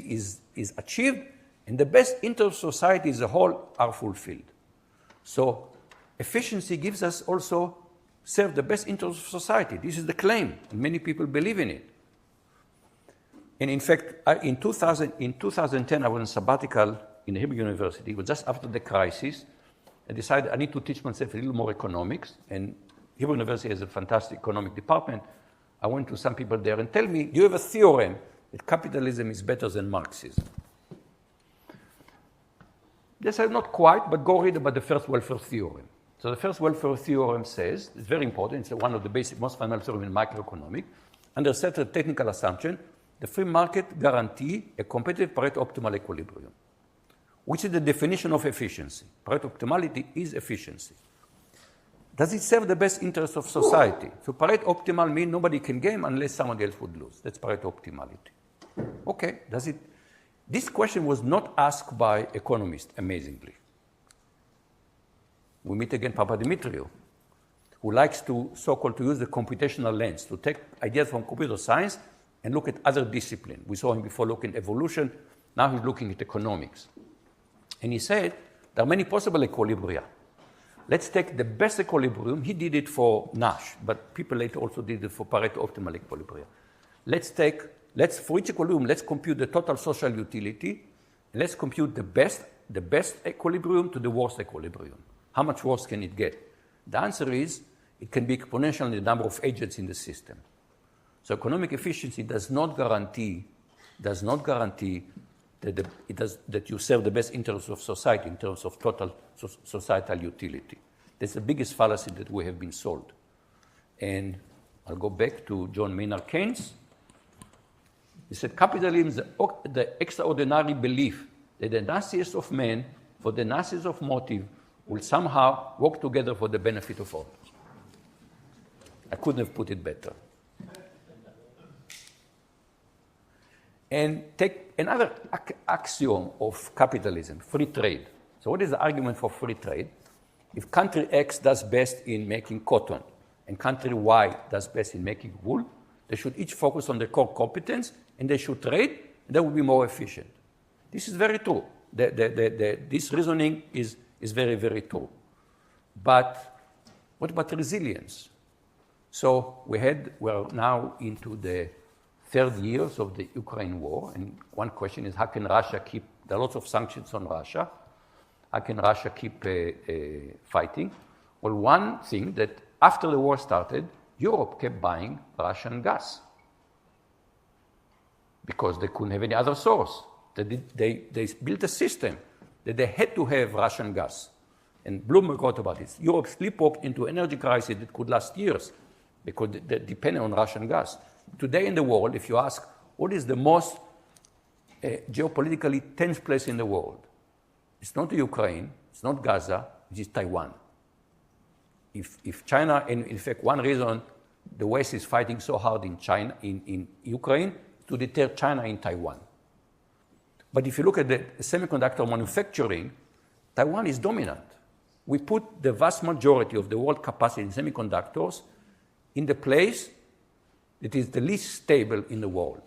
B: is achieved and the best interests of society as a whole are fulfilled. So efficiency gives us also serve the best interests of society. This is the claim, and many people believe in it. And in fact, in 2010, I was on sabbatical in the Hebrew University. It was just after the crisis. I decided I need to teach myself a little more economics, and Hebrew University has a fantastic economic department. I went to some people there and tell me, do you have a theorem that capitalism is better than Marxism? They said, not quite, but go read about the first welfare theorem. So the first welfare theorem says, it's very important, it's one of the basic, most fundamental theorems in macroeconomics, under certain technical assumption, the free market guarantee a competitive Pareto optimal equilibrium, which is the definition of efficiency. Pareto optimality is efficiency. Does it serve the best interest of society? So Pareto optimal means nobody can gain unless somebody else would lose. That's Pareto optimality. Okay, does it? This question was not asked by economists, amazingly. We meet again Papa Dimitriou, who likes to so-called to use the computational lens, to take ideas from computer science and look at other disciplines. We saw him before looking at evolution, now he's looking at economics. And he said, there are many possible equilibria. Let's take the best equilibrium. He did it for Nash, but people later also did it for Pareto optimal equilibria. For each equilibrium, let's compute the total social utility, and let's compute the best equilibrium to the worst equilibrium. How much worse can it get? The answer is, it can be exponential in the number of agents in the system. So economic efficiency does not guarantee that you serve the best interests of society in terms of total societal utility. That's the biggest fallacy that we have been sold. And I'll go back to John Maynard Keynes. He said, capitalism is the extraordinary belief that the nastiest of men, for the nastiest of motive, will somehow work together for the benefit of all. I couldn't have put it better. And take another axiom of capitalism, free trade. So what is the argument for free trade? If country X does best in making cotton and country Y does best in making wool, they should each focus on their core competence and they should trade, and they will be more efficient. This is very true. This reasoning is very, very true. But what about resilience? So we're now into the third years of the Ukraine war, and one question is how can Russia keep, there are lots of sanctions on Russia, how can Russia keep fighting? Well, one thing that after the war started, Europe kept buying Russian gas because they couldn't have any other source. They built a system that they had to have Russian gas. And Bloomberg wrote about it. Europe sleepwalked into an energy crisis that could last years because they depended on Russian gas. Today in the world, if you ask what is the most geopolitically tense place in the world, it's not Ukraine, it's not Gaza, it is Taiwan. If China, and in fact, one reason the West is fighting so hard in Ukraine, to deter China in Taiwan. But if you look at the semiconductor manufacturing, Taiwan is dominant. We put the vast majority of the world capacity in semiconductors in the place that is the least stable in the world.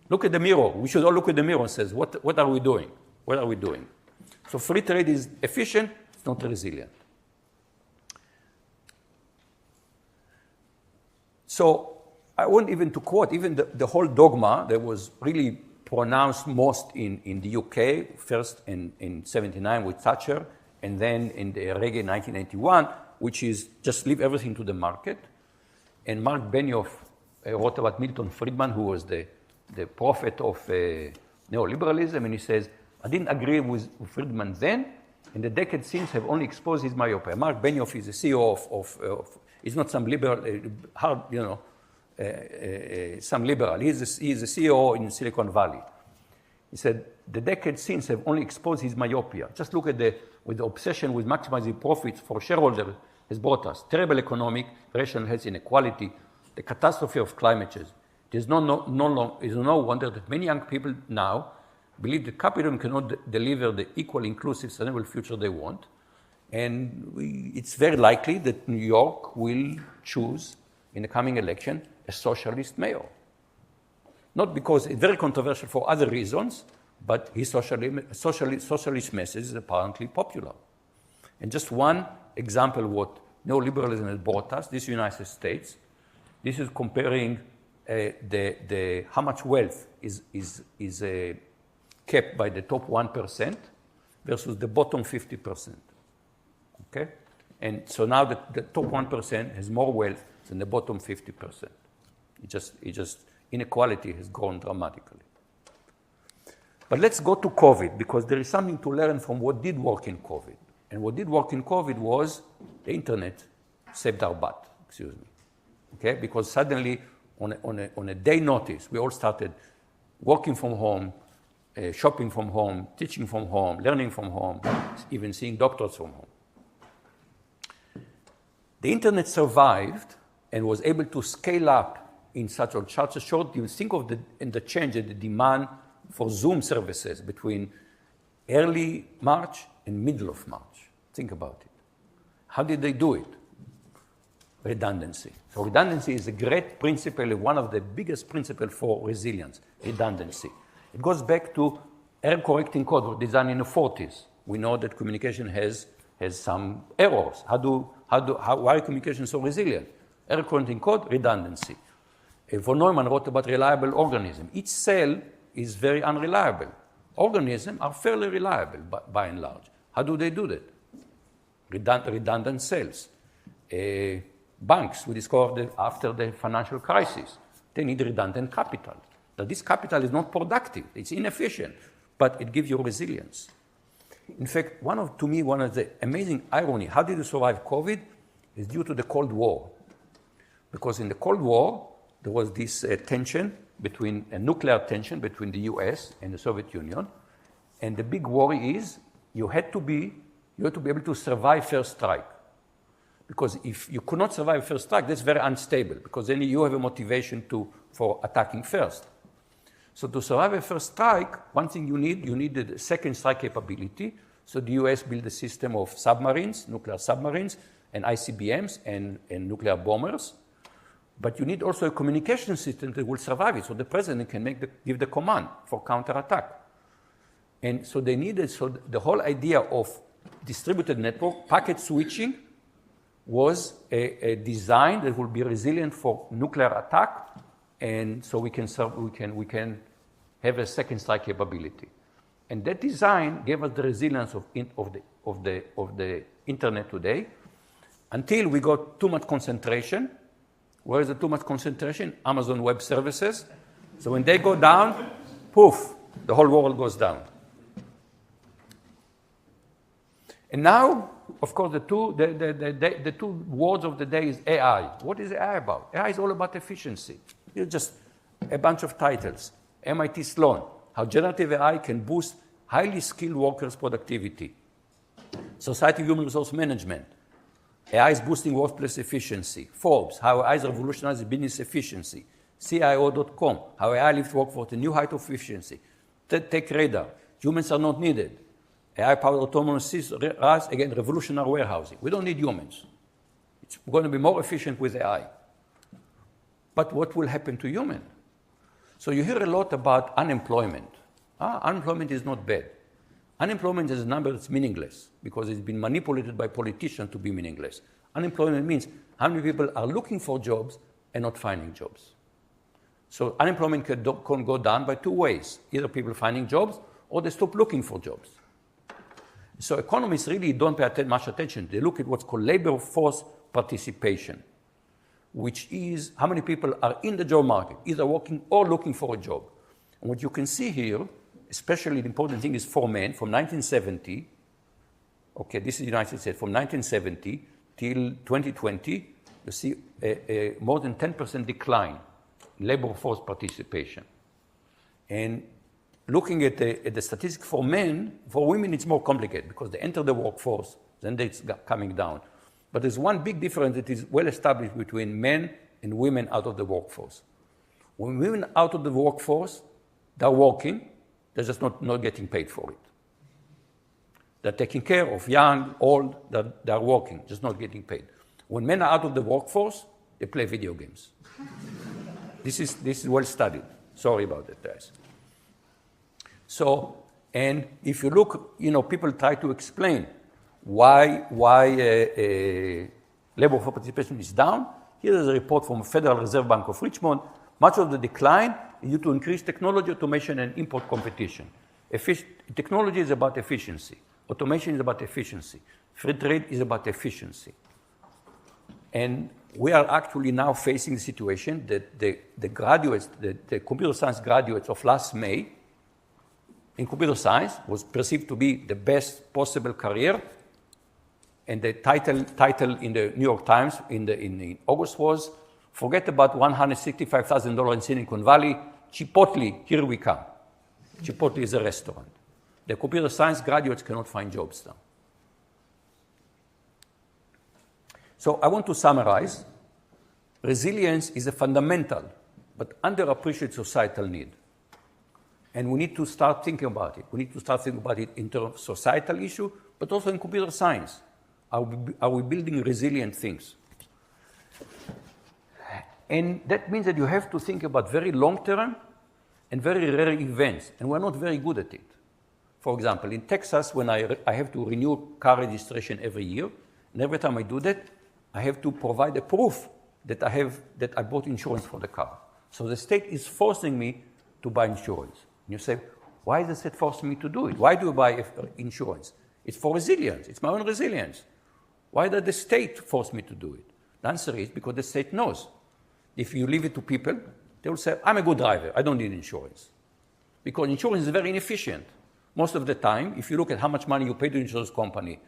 B: Look at the mirror. We should all look at the mirror and say, what are we doing? What are we doing? So free trade is efficient, it's not resilient. So I want even to quote, even the whole dogma that was really pronounced most in the UK, first in 79 with Thatcher, and then in the Reagan in 1981, which is just leave everything to the market. And Mark Benioff wrote about Milton Friedman, who was the prophet of neoliberalism, and he says, I didn't agree with Friedman then, and the decades since have only exposed his myopia. Mark Benioff is the CEO of he's not some liberal, some liberal. He's the CEO in Silicon Valley. He said, the decades since have only exposed his myopia. Just look at the obsession with maximizing profits for shareholders has brought us terrible economic, racial health inequality, the catastrophe of climate change. It is no wonder that many young people now believe that capitalism cannot deliver the equal, inclusive, sustainable future they want. And it's very likely that New York will choose in the coming election a socialist mayor. Not because it's very controversial for other reasons, but his socialist message is apparently popular. And just one example of what neoliberalism has brought us, this United States, this is comparing how much wealth is kept by the top 1% versus the bottom 50%. Okay? And so now the top 1% has more wealth than the bottom 50%. Inequality has grown dramatically. But let's go to COVID, because there is something to learn from what did work in COVID. And what did work in COVID was the internet saved our butt, excuse me. Okay? Because suddenly, on a day notice, we all started working from home, shopping from home, teaching from home, learning from home, even seeing doctors from home. The internet survived and was able to scale up in such a short. You think of the change in the demand for Zoom services between early March and middle of March. Think about it. How did they do it? Redundancy. So redundancy is a great principle, one of the biggest principles for resilience, redundancy. It goes back to error-correcting code designed in the 40s. We know that communication has some errors. Why is communication so resilient? Error-correcting code, redundancy. Von Neumann wrote about reliable organism. Each cell is very unreliable. Organisms are fairly reliable by and large. How do they do that? Redundant cells. Banks, we discovered after the financial crisis, they need redundant capital. Now, this capital is not productive, it's inefficient, but it gives you resilience. In fact, one of the amazing irony, how did you survive COVID, is due to the Cold War. Because in the Cold War, there was this nuclear tension between the US and the Soviet Union. And the big worry is you had to be You have to be able to survive first strike. Because if you could not survive first strike, that's very unstable, because then you have a motivation for attacking first. So to survive a first strike, one thing you need the second strike capability. So the US built a system of submarines, nuclear submarines, and ICBMs and nuclear bombers. But you need also a communication system that will survive it, so the president can give the command for counterattack. And so they needed, so the whole idea of distributed network, packet switching, was a design that will be resilient for nuclear attack, and so we can have a second strike capability. And that design gave us the resilience of the internet today, until we got too much concentration. Where is the too much concentration? Amazon Web Services. So when they go down, poof, the whole world goes down. And now, of course, the two words of the day is AI. What is AI about? AI is all about efficiency. It's just a bunch of titles. MIT Sloan, how generative AI can boost highly skilled workers' productivity. Society of Human Resource Management, AI is boosting workplace efficiency. Forbes, how AI is revolutionizing business efficiency. CIO.com, how AI lifts workforce to a new height of efficiency. Tech Radar, humans are not needed. AI-powered autonomous systems, again, revolutionary warehousing. We don't need humans. It's going to be more efficient with AI. But what will happen to humans? So you hear a lot about unemployment. Unemployment is not bad. Unemployment is a number that's meaningless because it's been manipulated by politicians to be meaningless. Unemployment means how many people are looking for jobs and not finding jobs. So unemployment can go down by two ways. Either people finding jobs or they stop looking for jobs. So economists really don't pay much attention. They look at what's called labor force participation, which is how many people are in the job market, either working or looking for a job. And what you can see here, especially the important thing is for men from 1970, okay, this is the United States, from 1970 till 2020, you see a more than 10% decline in labor force participation. And looking at the statistics for men, for women it's more complicated because they enter the workforce, then it's coming down. But there's one big difference that is well established between men and women out of the workforce. When women out of the workforce, they're working, they're just not getting paid for it. They're taking care of young, old, they're working, just not getting paid. When men are out of the workforce, they play video games. This is well studied. Sorry about that, guys. So, and if you look, people try to explain why labor force participation is down. Here is a report from Federal Reserve Bank of Richmond. Much of the decline is due to increased technology, automation, and import competition. Technology is about efficiency. Automation is about efficiency. Free trade is about efficiency. And we are actually now facing the situation that the graduates, the computer science graduates of last May in computer science was perceived to be the best possible career. And the title in the New York Times in August was, forget about $165,000 in Silicon Valley, Chipotle, here we come. Chipotle is a restaurant. The computer science graduates cannot find jobs now. So I want to summarize. Resilience is a fundamental but underappreciated societal need. And we need to start thinking about it. We need to start thinking about it in terms of societal issue, but also in computer science. Are we building resilient things? And that means that you have to think about very long-term and very rare events, and we're not very good at it. For example, in Texas, when I have to renew car registration every year, and every time I do that, I have to provide a proof that I bought insurance for the car. So the state is forcing me to buy insurance. And you say, why does the state force me to do it? Why do I buy insurance? It's for resilience. It's my own resilience. Why does the state force me to do it? The answer is because the state knows. If you leave it to people, they will say, I'm a good driver. I don't need insurance. Because insurance is very inefficient. Most of the time, if you look at how much money you pay to the insurance company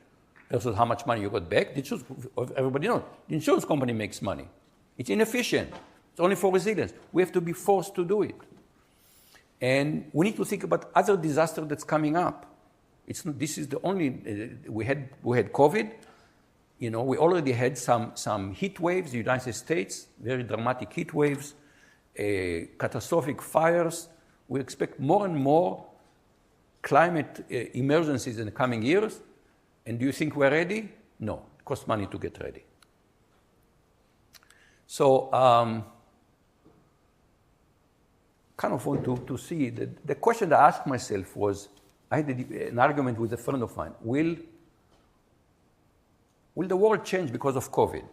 B: versus how much money you got back, everybody knows, the insurance company makes money. It's inefficient. It's only for resilience. We have to be forced to do it. And we need to think about other disasters that's coming up. This is the only, we had COVID, we already had some heat waves, the United States, very dramatic heat waves, catastrophic fires. We expect more and more climate emergencies in the coming years. And do you think we're ready? No, it costs money to get ready. So, kind of want to see, the question that I asked myself was, I had an argument with a friend of mine, will the world change because of COVID?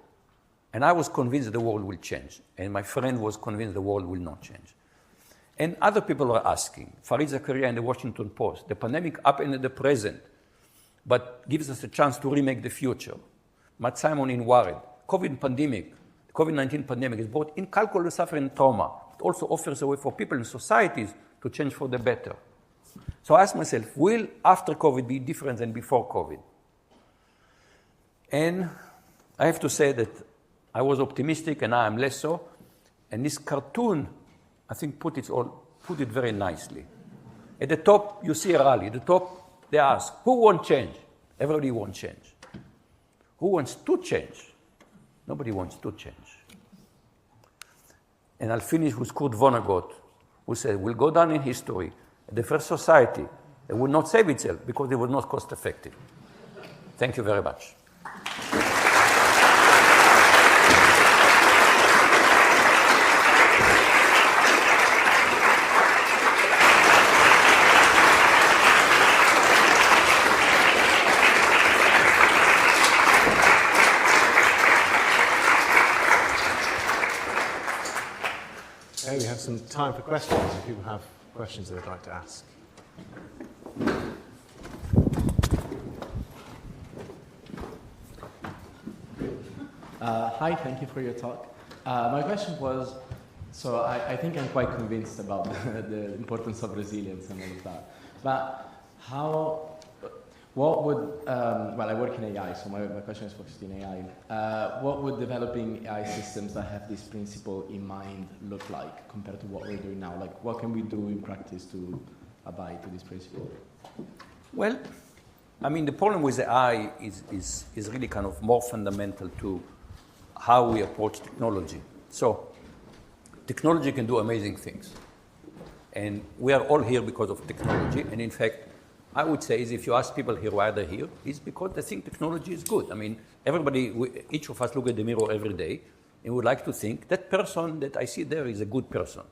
B: And I was convinced the world will change. And my friend was convinced the world will not change. And other people are asking, Farid Zakaria in the Washington Post, the pandemic happened in the present, but gives us a chance to remake the future. Matt Simon in Worried, COVID-19 pandemic is brought incalculable suffering and trauma. It also offers a way for people and societies to change for the better. So I asked myself, will after COVID be different than before COVID? And I have to say that I was optimistic and now I'm less so. And this cartoon, I think, put it very nicely. At the top, you see a rally. At the top, they ask, who wants change? Everybody wants change. Who wants to change? Nobody wants to change. And I'll finish with Kurt Vonnegut, who said, we'll go down in history, the first society that would not save itself because it was not cost effective. Thank you very much.
A: Okay, we have some time for questions. If people have questions they would like to ask.
C: Hi, thank you for your talk. My question was, so I think I'm quite convinced about the importance of resilience and all of that. But what would, well, I work in AI, so my question is focused in AI. What would developing AI systems that have this principle in mind look like compared to what we're doing now? Like, what can we do in practice to abide to this principle?
B: Well, I mean, the problem with AI is really kind of more fundamental to how we approach technology. So, technology can do amazing things. And we are all here because of technology. And in fact, I would say is if you ask people here why they're here, it's because they think technology is good. I mean, each of us look at the mirror every day and would like to think that person that I see there is a good person,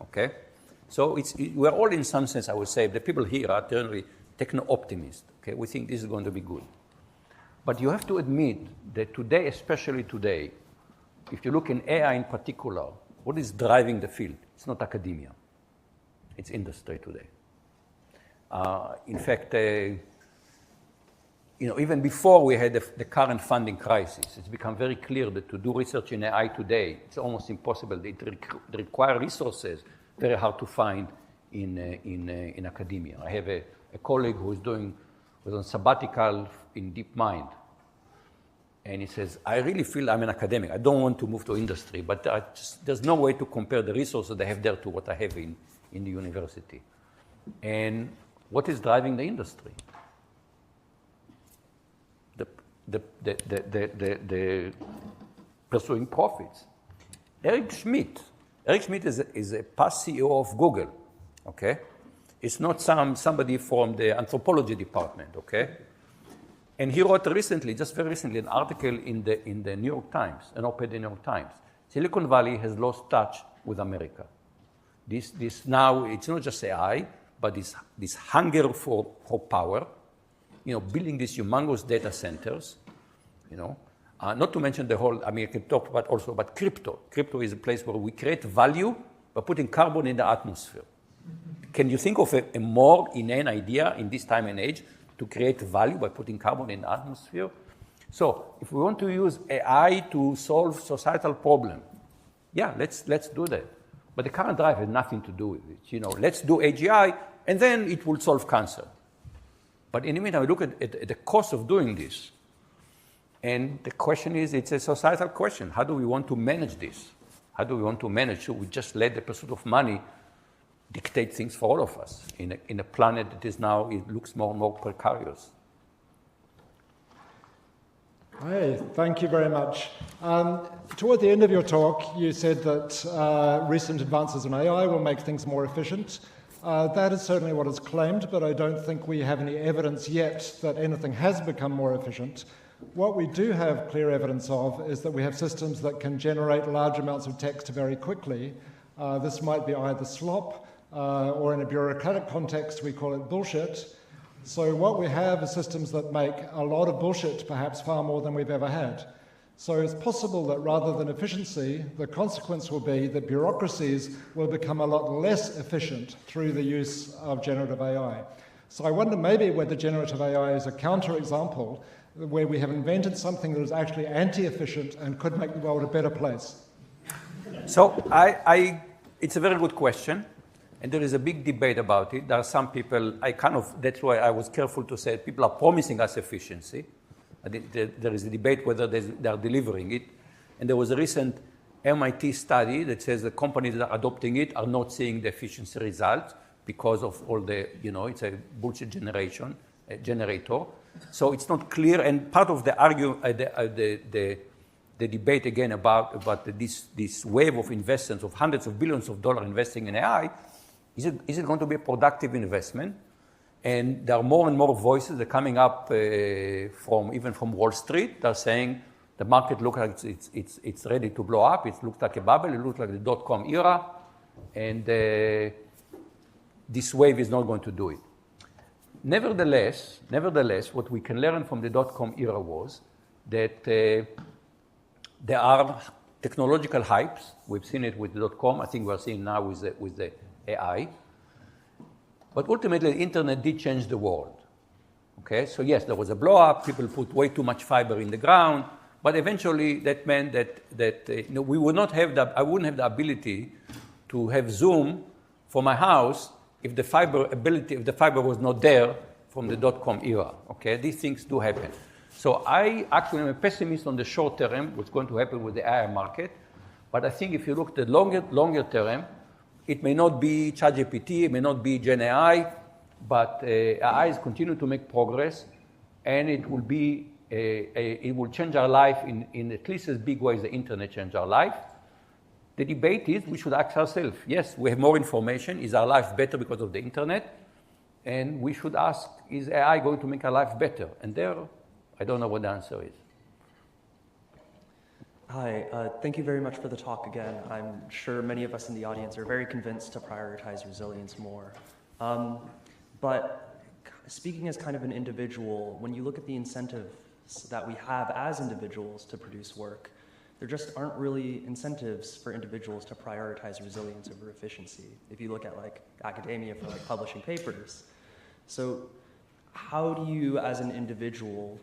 B: okay? So we're all in some sense, I would say, the people here are generally techno-optimists, okay? We think this is going to be good. But you have to admit that today, especially today, if you look in AI in particular, what is driving the field? It's not academia. It's industry today. In fact, even before we had the current funding crisis, it's become very clear that to do research in AI today, it's almost impossible. It requires resources very hard to find in academia. I have a colleague who was on sabbatical in DeepMind, and he says, I really feel I'm an academic. I don't want to move to industry, but there's no way to compare the resources they have there to what I have in the university. And what is driving the industry? The pursuing profits. Eric Schmidt is a past CEO of Google, okay? It's not somebody from the anthropology department, okay? And he wrote recently, just very recently, an article in the New York Times, an op-ed in the New York Times. Silicon Valley has lost touch with America. This now, it's not just AI, but this hunger for power, building these humongous data centers, not to mention the whole, I mean, I can talk about crypto. Crypto is a place where we create value by putting carbon in the atmosphere. Can you think of a more inane idea in this time and age to create value by putting carbon in the atmosphere? So if we want to use AI to solve societal problem, yeah, let's do that. But the current drive has nothing to do with it. Let's do AGI, and then it will solve cancer. But in the meantime, we look at the cost of doing this. And the question is, it's a societal question. How do we want to manage this? How do we want to manage? Should we just let the pursuit of money dictate things for all of us in a planet that is now, it looks more and more precarious.
D: Hi, thank you very much. Toward the end of your talk, you said that recent advances in AI will make things more efficient. That is certainly what is claimed, but I don't think we have any evidence yet that anything has become more efficient. What we do have clear evidence of is that we have systems that can generate large amounts of text very quickly. This might be either slop, or in a bureaucratic context, we call it bullshit. So what we have is systems that make a lot of bullshit, perhaps far more than we've ever had. So it's possible that rather than efficiency, the consequence will be that bureaucracies will become a lot less efficient through the use of generative AI. So I wonder maybe whether generative AI is a counterexample where we have invented something that is actually anti-efficient and could make the world a better place.
B: So it's a very good question. And there is a big debate about it. There are some people, that's why I was careful to say people are promising us efficiency. There is a debate whether they are delivering it. And there was a recent MIT study that says the companies that are adopting it are not seeing the efficiency results because of all the, it's a bullshit generator. So it's not clear. And part of the the debate again about this wave of investments of hundreds of billions of dollars investing in AI, is it going to be a productive investment? And there are more and more voices that are coming up even from Wall Street. They're saying the market looks like it's ready to blow up. It looks like a bubble. It looks like the dot-com era. And this wave is not going to do it. Nevertheless, what we can learn from the dot-com era was that there are technological hypes. We've seen it with the dot-com. I think we're seeing now with the AI. But ultimately, the internet did change the world. Okay, so yes, there was a blow-up. People put way too much fiber in the ground. But eventually, that meant that we would not have I wouldn't have the ability to have Zoom for my house if the fiber was not there from the dot-com era. Okay, these things do happen. So I actually am a pessimist on the short term, what's going to happen with the AI market. But I think if you look at the longer term, it may not be ChatGPT, it may not be Gen AI, but AI is continuing to make progress, and it will change our life in at least as big way as the internet changed our life. The debate is we should ask ourselves, yes, we have more information. Is our life better because of the internet? And we should ask, is AI going to make our life better? And there, I don't know what the answer is.
E: Hi, thank you very much for the talk again. I'm sure many of us in the audience are very convinced to prioritize resilience more. But speaking as kind of an individual, when you look at the incentives that we have as individuals to produce work, there just aren't really incentives for individuals to prioritize resilience over efficiency. If you look at like academia for like publishing papers. So how do you as an individual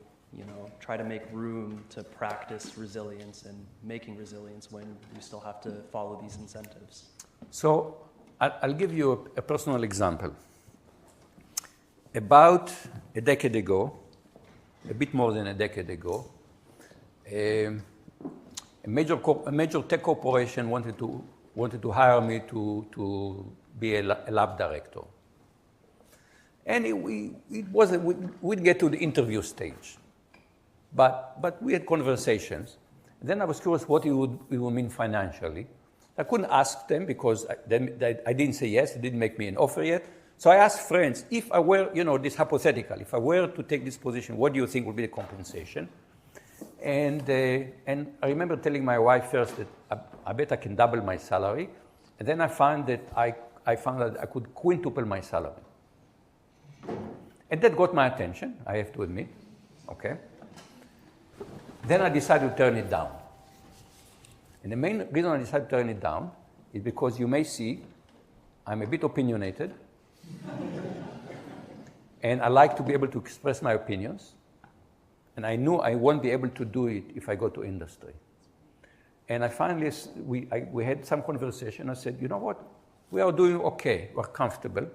E: try to make room to practice resilience and making resilience when you still have to follow these incentives? So
B: I'll give you a personal example. About a decade ago, a bit more than a decade ago, a major tech corporation wanted to hire me to be a lab director. And we'd get to the interview stage. But we had conversations. Then I was curious what it would mean financially. I couldn't ask them because I didn't say yes. They didn't make me an offer yet. So I asked friends, if I were, this hypothetical, if I were to take this position, what do you think would be the compensation? And I remember telling my wife first that I bet I can double my salary. And then I found that I could quintuple my salary. And that got my attention, I have to admit. Okay. Then I decided to turn it down. And the main reason I decided to turn it down is because you may see I'm a bit opinionated. And I like to be able to express my opinions. And I knew I won't be able to do it if I go to industry. And I finally, we had some conversation. I said, you know what? We are doing okay. We're comfortable.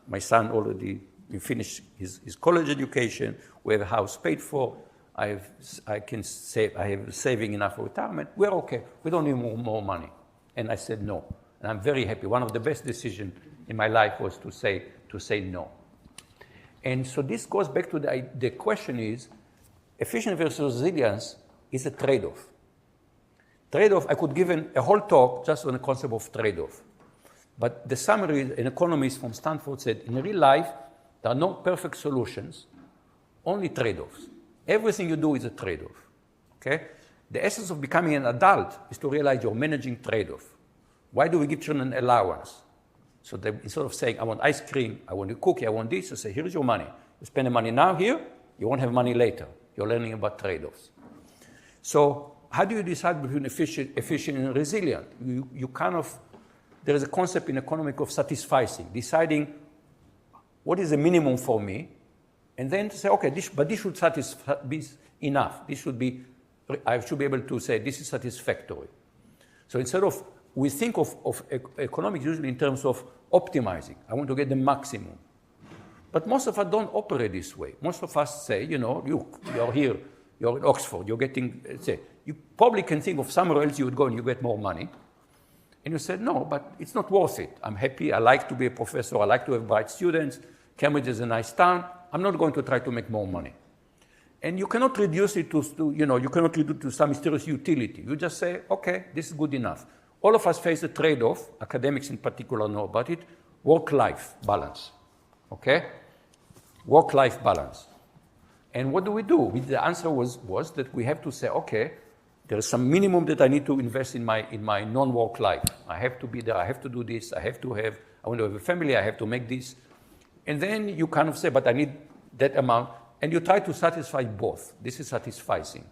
B: My son already finished his college education. We have a house paid for. I have saving enough for retirement. We're okay. We don't need more money. And I said no. And I'm very happy. One of the best decisions in my life was to say no. And so this goes back to the question is, efficiency versus resilience is a trade-off. Trade-off, I could give a whole talk just on the concept of trade-off. But the summary, an economist from Stanford said, in real life, there are no perfect solutions, only trade-offs. Everything you do is a trade-off, okay? The essence of becoming an adult is to realize you're managing trade-off. Why do we give children an allowance? So they, instead of saying, I want ice cream, I want a cookie, I want this, you say, here's your money. You spend the money now here, you won't have money later. You're learning about trade-offs. So how do you decide between efficient and resilient? You kind of, there is a concept in economics of satisficing, deciding what is the minimum for me, and then to say, okay, this should be enough. This should be, I should be able to say this is satisfactory. So instead of, we think of economics usually in terms of optimizing. I want to get the maximum. But most of us don't operate this way. Most of us say, you're here, you're at Oxford, you're getting, say, you probably can think of somewhere else you would go and you get more money. And you said, no, but it's not worth it. I'm happy, I like to be a professor, I like to have bright students, Cambridge is a nice town, I'm not going to try to make more money. And you cannot reduce it to you cannot reduce it to some mysterious utility. You just say, okay, this is good enough. All of us face a trade-off, academics in particular know about it, work-life balance, okay? Work-life balance. And what do? The answer was that we have to say, okay, there is some minimum that I need to invest in my non-work life. I have to be there, I have to do this, I want to have a family, I have to make this. And then you kind of say, but I need that amount, and you try to satisfy both. This is satisficing.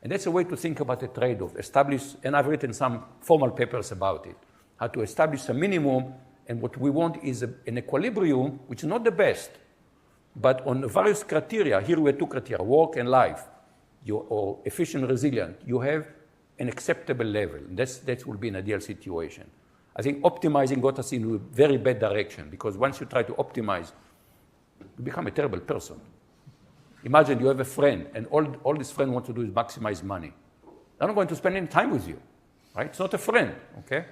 B: And that's a way to think about a trade-off. And I've written some formal papers about it, how to establish a minimum, and what we want is an equilibrium, which is not the best, but on various criteria. Here we have two criteria, work and life, or efficient, resilient. You have an acceptable level. That will be an ideal situation. I think optimizing got us in a very bad direction, because once you try to optimize, you become a terrible person. Imagine you have a friend, and all this friend wants to do is maximize money. They're not going to spend any time with you, right? It's not a friend, okay?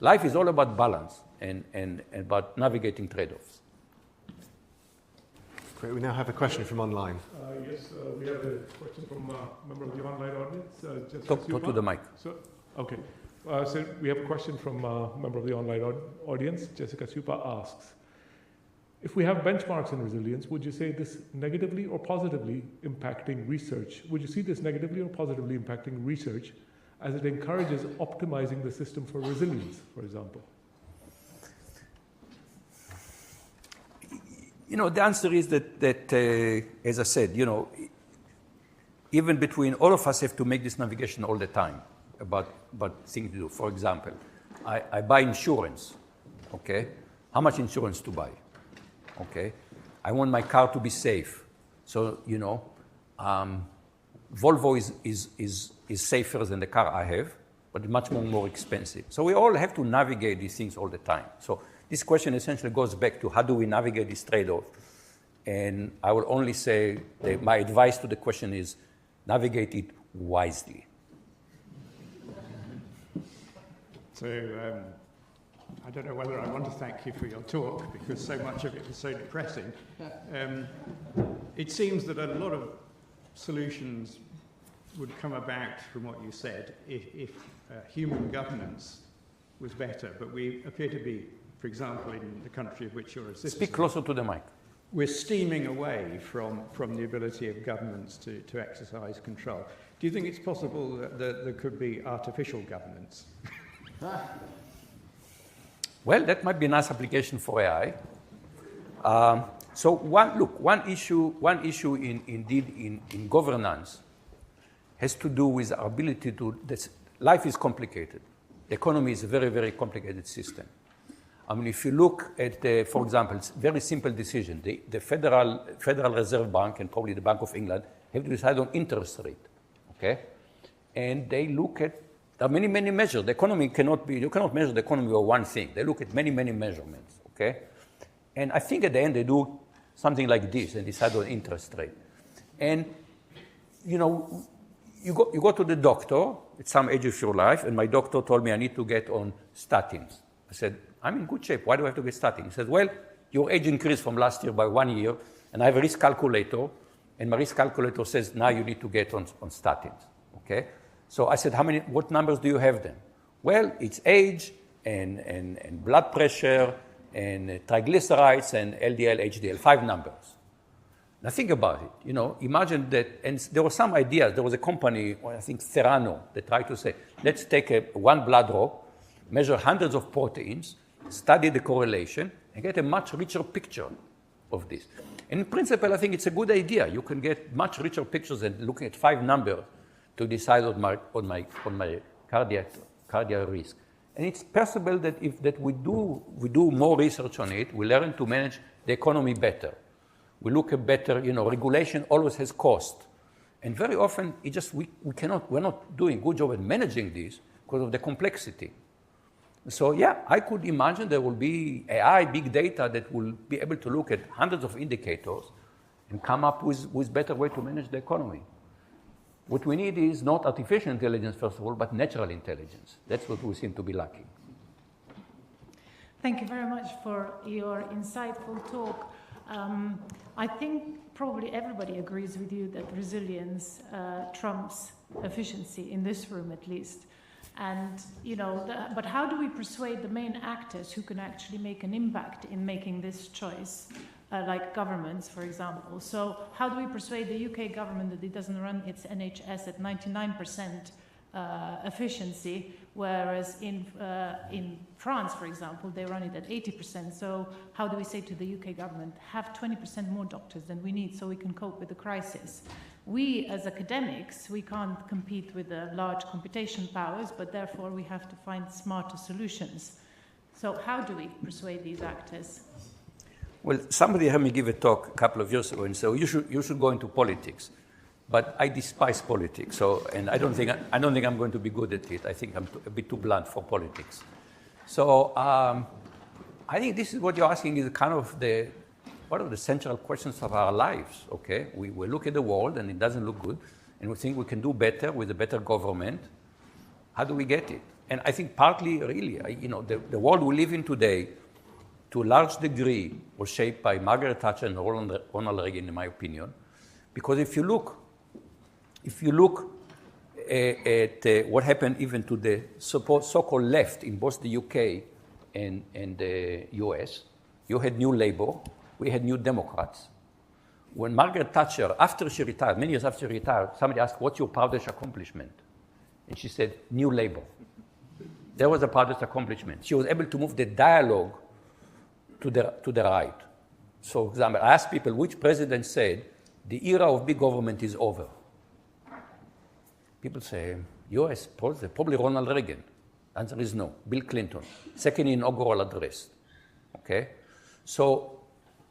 B: Life is all about balance and about navigating trade-offs.
A: Great, we now have a question from online.
F: Yes, we have a question from a member of the online audience.
B: Talk to the mic.
F: Okay. So we have a question from a member of the online audience. Jessica Supa asks, if we have benchmarks in resilience, would you say this negatively or positively impacting research? Would you see this negatively or positively impacting research as it encourages optimizing the system for resilience, for example?
B: The answer is that as I said, even between all of us have to make this navigation all the time about things to do. For example, I buy insurance, okay? How much insurance to buy? Okay, I want my car to be safe. So, Volvo is safer than the car I have, but much more expensive. So we all have to navigate these things all the time. So this question essentially goes back to how do we navigate this trade-off? And I will only say that my advice to the question is navigate it wisely.
G: So I don't know whether I want to thank you for your talk, because so much of it was so depressing. It seems that a lot of solutions would come about from what you said if human governance was better, but we appear to be, for example, in the country of which you're a citizen.
B: Speak closer to the mic.
G: We're steaming away from the ability of governments to exercise control. Do you think it's possible that there could be artificial governance?
B: Well, that might be a nice application for AI. So one issue in governance has to do with our ability to. Life is complicated. The economy is a very, very complicated system. I mean, if you look at, for example, it's a very simple decision. The Federal Reserve Bank and probably the Bank of England have to decide on interest rate, okay? And they look at, there are many, many measures. The economy you cannot measure the economy with one thing. They look at many, many measurements, okay? And I think at the end they do something like this and decide on interest rate. And, you you go to the doctor at some age of your life, and my doctor told me I need to get on statins. I said, I'm in good shape. Why do I have to get statins? He said, well, your age increased from last year by 1 year, and I have a risk calculator, and my risk calculator says now you need to get on statins. Okay? So I said, what numbers do you have then? Well, it's age and blood pressure and triglycerides and LDL, HDL, 5 numbers. Now think about it. Imagine that, and there were some ideas. There was a company, I think Serrano, that tried to say, let's take one blood draw, measure hundreds of proteins, study the correlation, and get a much richer picture of this. And in principle, I think it's a good idea. You can get much richer pictures than looking at 5 numbers to decide on my cardiac risk. And it's possible that we do more research on it, we learn to manage the economy better. We look at better, regulation always has cost. And very often, we're not doing a good job at managing this because of the complexity. So yeah, I could imagine there will be AI, big data that will be able to look at hundreds of indicators and come up with better way to manage the economy. What we need is not artificial intelligence, first of all, but natural intelligence. That's what we seem to be lacking.
H: Thank you very much for your insightful talk. I think probably everybody agrees with you that resilience trumps efficiency, in this room at least. And, but how do we persuade the main actors who can actually make an impact in making this choice, like governments, for example? So how do we persuade the UK government that it doesn't run its NHS at 99% efficiency, whereas in France, for example, they run it at 80%. So how do we say to the UK government, have 20% more doctors than we need so we can cope with the crisis? We, as academics, we can't compete with the large computation powers, but therefore we have to find smarter solutions. So how do we persuade these actors?
B: Well, somebody heard me give a talk a couple of years ago and said, you should go into politics. But I despise politics, and I don't think I'm going to be good at it. I think I'm a bit too blunt for politics. So I think this is what you're asking is kind of one of the central questions of our lives. Okay, we look at the world and it doesn't look good, and we think we can do better with a better government. How do we get it? And I think partly, really, the world we live in today, to a large degree, was shaped by Margaret Thatcher and Ronald Reagan, in my opinion, because if you look at what happened even to the so-called left in both the UK and the US, you had New Labour, we had New Democrats. When Margaret Thatcher, after she retired, many years after she retired, somebody asked, what's your proudest accomplishment? And she said, New Labour. That was the proudest accomplishment. She was able to move the dialogue to the right. So, for example, I asked people which president said, the era of big government is over. People say, US president, probably Ronald Reagan. Answer is no. Bill Clinton, second inaugural address. Okay? So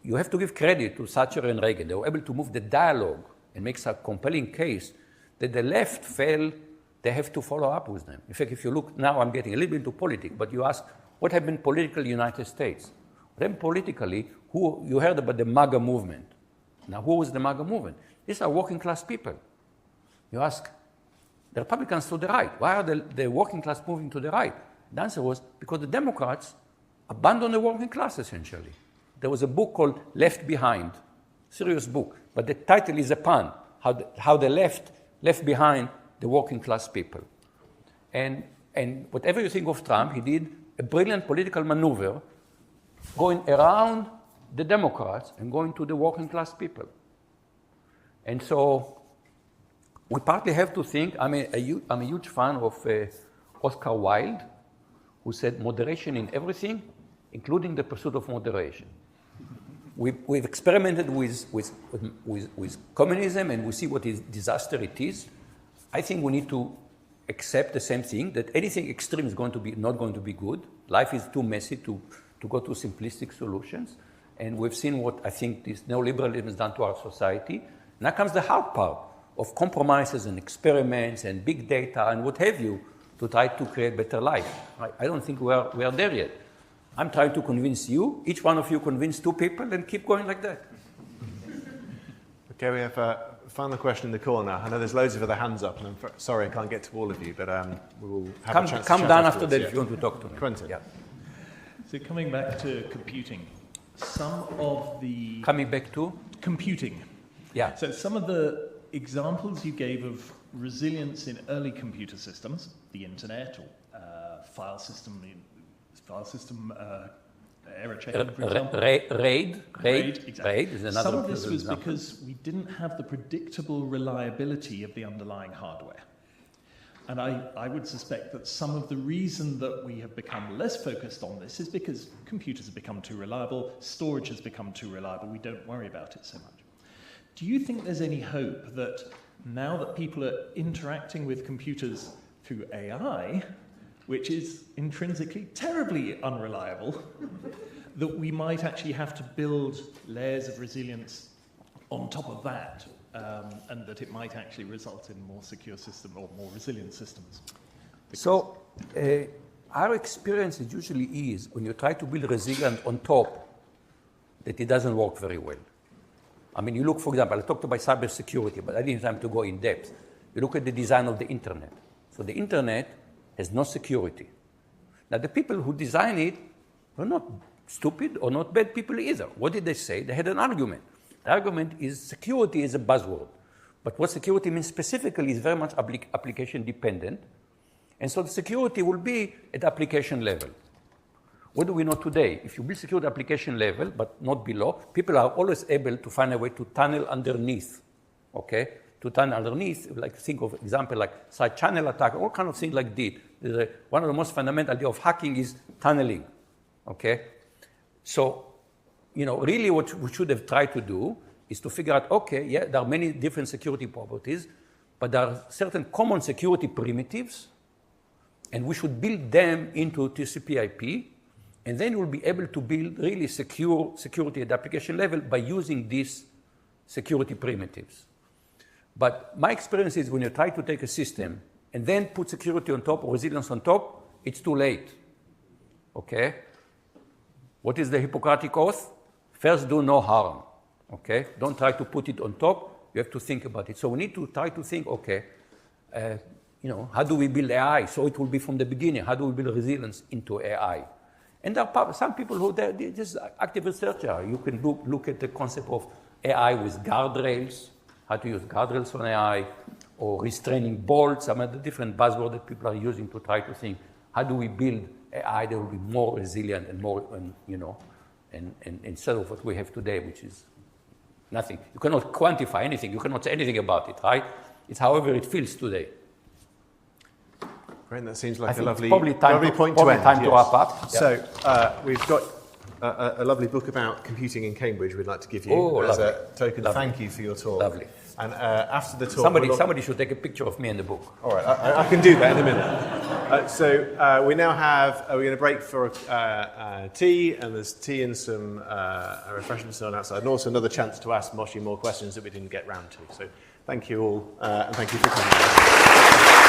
B: you have to give credit to Thatcher and Reagan. They were able to move the dialogue and make a compelling case that the left felt they have to follow up with them. In fact, if you look, now I'm getting a little bit into politics, but you ask, what happened politically in the United States? Then politically, you heard about the MAGA movement. Now, who was the MAGA movement? These are working class people. You ask, the Republicans to the right, why are the working class moving to the right? The answer was because the Democrats abandoned the working class, essentially. There was a book called Left Behind, serious book, but the title is a pun, how the left behind the working class people. And whatever you think of Trump, he did a brilliant political maneuver going around the Democrats and going to the working class people. And so we partly have to think, I'm a huge fan of Oscar Wilde, who said moderation in everything, including the pursuit of moderation. We've experimented with communism and we see what a disaster it is. I think we need to accept the same thing, that anything extreme is not going to be good. Life is too messy to go to simplistic solutions. And we've seen what I think this neoliberalism has done to our society. Now comes the hard part of compromises and experiments and big data and what have you to try to create better life. I don't think we are there yet. I'm trying to convince you. Each one of you convince 2 people and keep going like that.
A: Okay, we have final question in the corner. I know there's loads of other hands up, and I'm sorry I can't get to all of you, but we will have a chance to
B: come
A: chat
B: down after
A: afterwards,
B: that
A: yeah.
B: if you want to talk to me.
A: Quentin.
B: Yeah.
I: So coming back to computing, some of the...
B: Coming back to?
I: Computing.
B: Yeah.
I: So some of the examples you gave of resilience in early computer systems, the internet or file system error checking, for example.
B: RAID,
I: Exactly.
B: RAID is another
I: Some of this was
B: example.
I: because we didn't have the predictable reliability of the underlying hardware. And I would suspect that some of the reason that we have become less focused on this is because computers have become too reliable, storage has become too reliable, we don't worry about it so much. Do you think there's any hope that now that people are interacting with computers through AI, which is intrinsically terribly unreliable, that we might actually have to build layers of resilience on top of that, and that it might actually result in more secure systems or more resilient systems?
B: So our experience usually is when you try to build resilience on top, that it doesn't work very well. I mean, you look, for example, I talked about cybersecurity, but I didn't have time to go in depth. You look at the design of the internet. So the internet has no security. Now, the people who design it were not stupid or not bad people either. What did they say? They had an argument. The argument is security is a buzzword. But what security means specifically is very much application dependent. And so the security will be at application level. What do we know today? If you build security application level, but not below, people are always able to find a way to tunnel underneath, okay? To tunnel underneath, like think of example like side channel attack, all kind of things like that. One of the most fundamental idea of hacking is tunneling, okay? So, really what we should have tried to do is to figure out, okay, yeah, there are many different security properties, but there are certain common security primitives, and we should build them into TCP/IP, and then we'll be able to build really secure security at the application level by using these security primitives. But my experience is when you try to take a system and then put security on top or resilience on top, it's too late, okay? What is the Hippocratic Oath? First, do no harm, okay? Don't try to put it on top. You have to think about it. So we need to try to think, okay, how do we build AI? So it will be from the beginning. How do we build resilience into AI? And there are some people who, they're just active researcher. You can look at the concept of AI with guardrails, how to use guardrails on AI, or restraining bolts, some of the different buzzwords that people are using to try to think, how do we build AI that will be more resilient and more, and instead of what we have today, which is nothing. You cannot quantify anything. You cannot say anything about it, right? It's however it feels today.
A: Great, that seems like a lovely
B: point to end. Time to wrap up. Yeah.
A: So we've got a lovely book about computing in Cambridge we'd like to give you as a token thank you for your talk.
B: Lovely.
A: And after the talk...
B: Somebody should take a picture of me in the book.
A: All right, I can do that in a minute. We now we're going to break for tea, and there's tea and some refreshments on outside, and also another chance to ask Moshe more questions that we didn't get round to. So thank you all, and thank you for coming.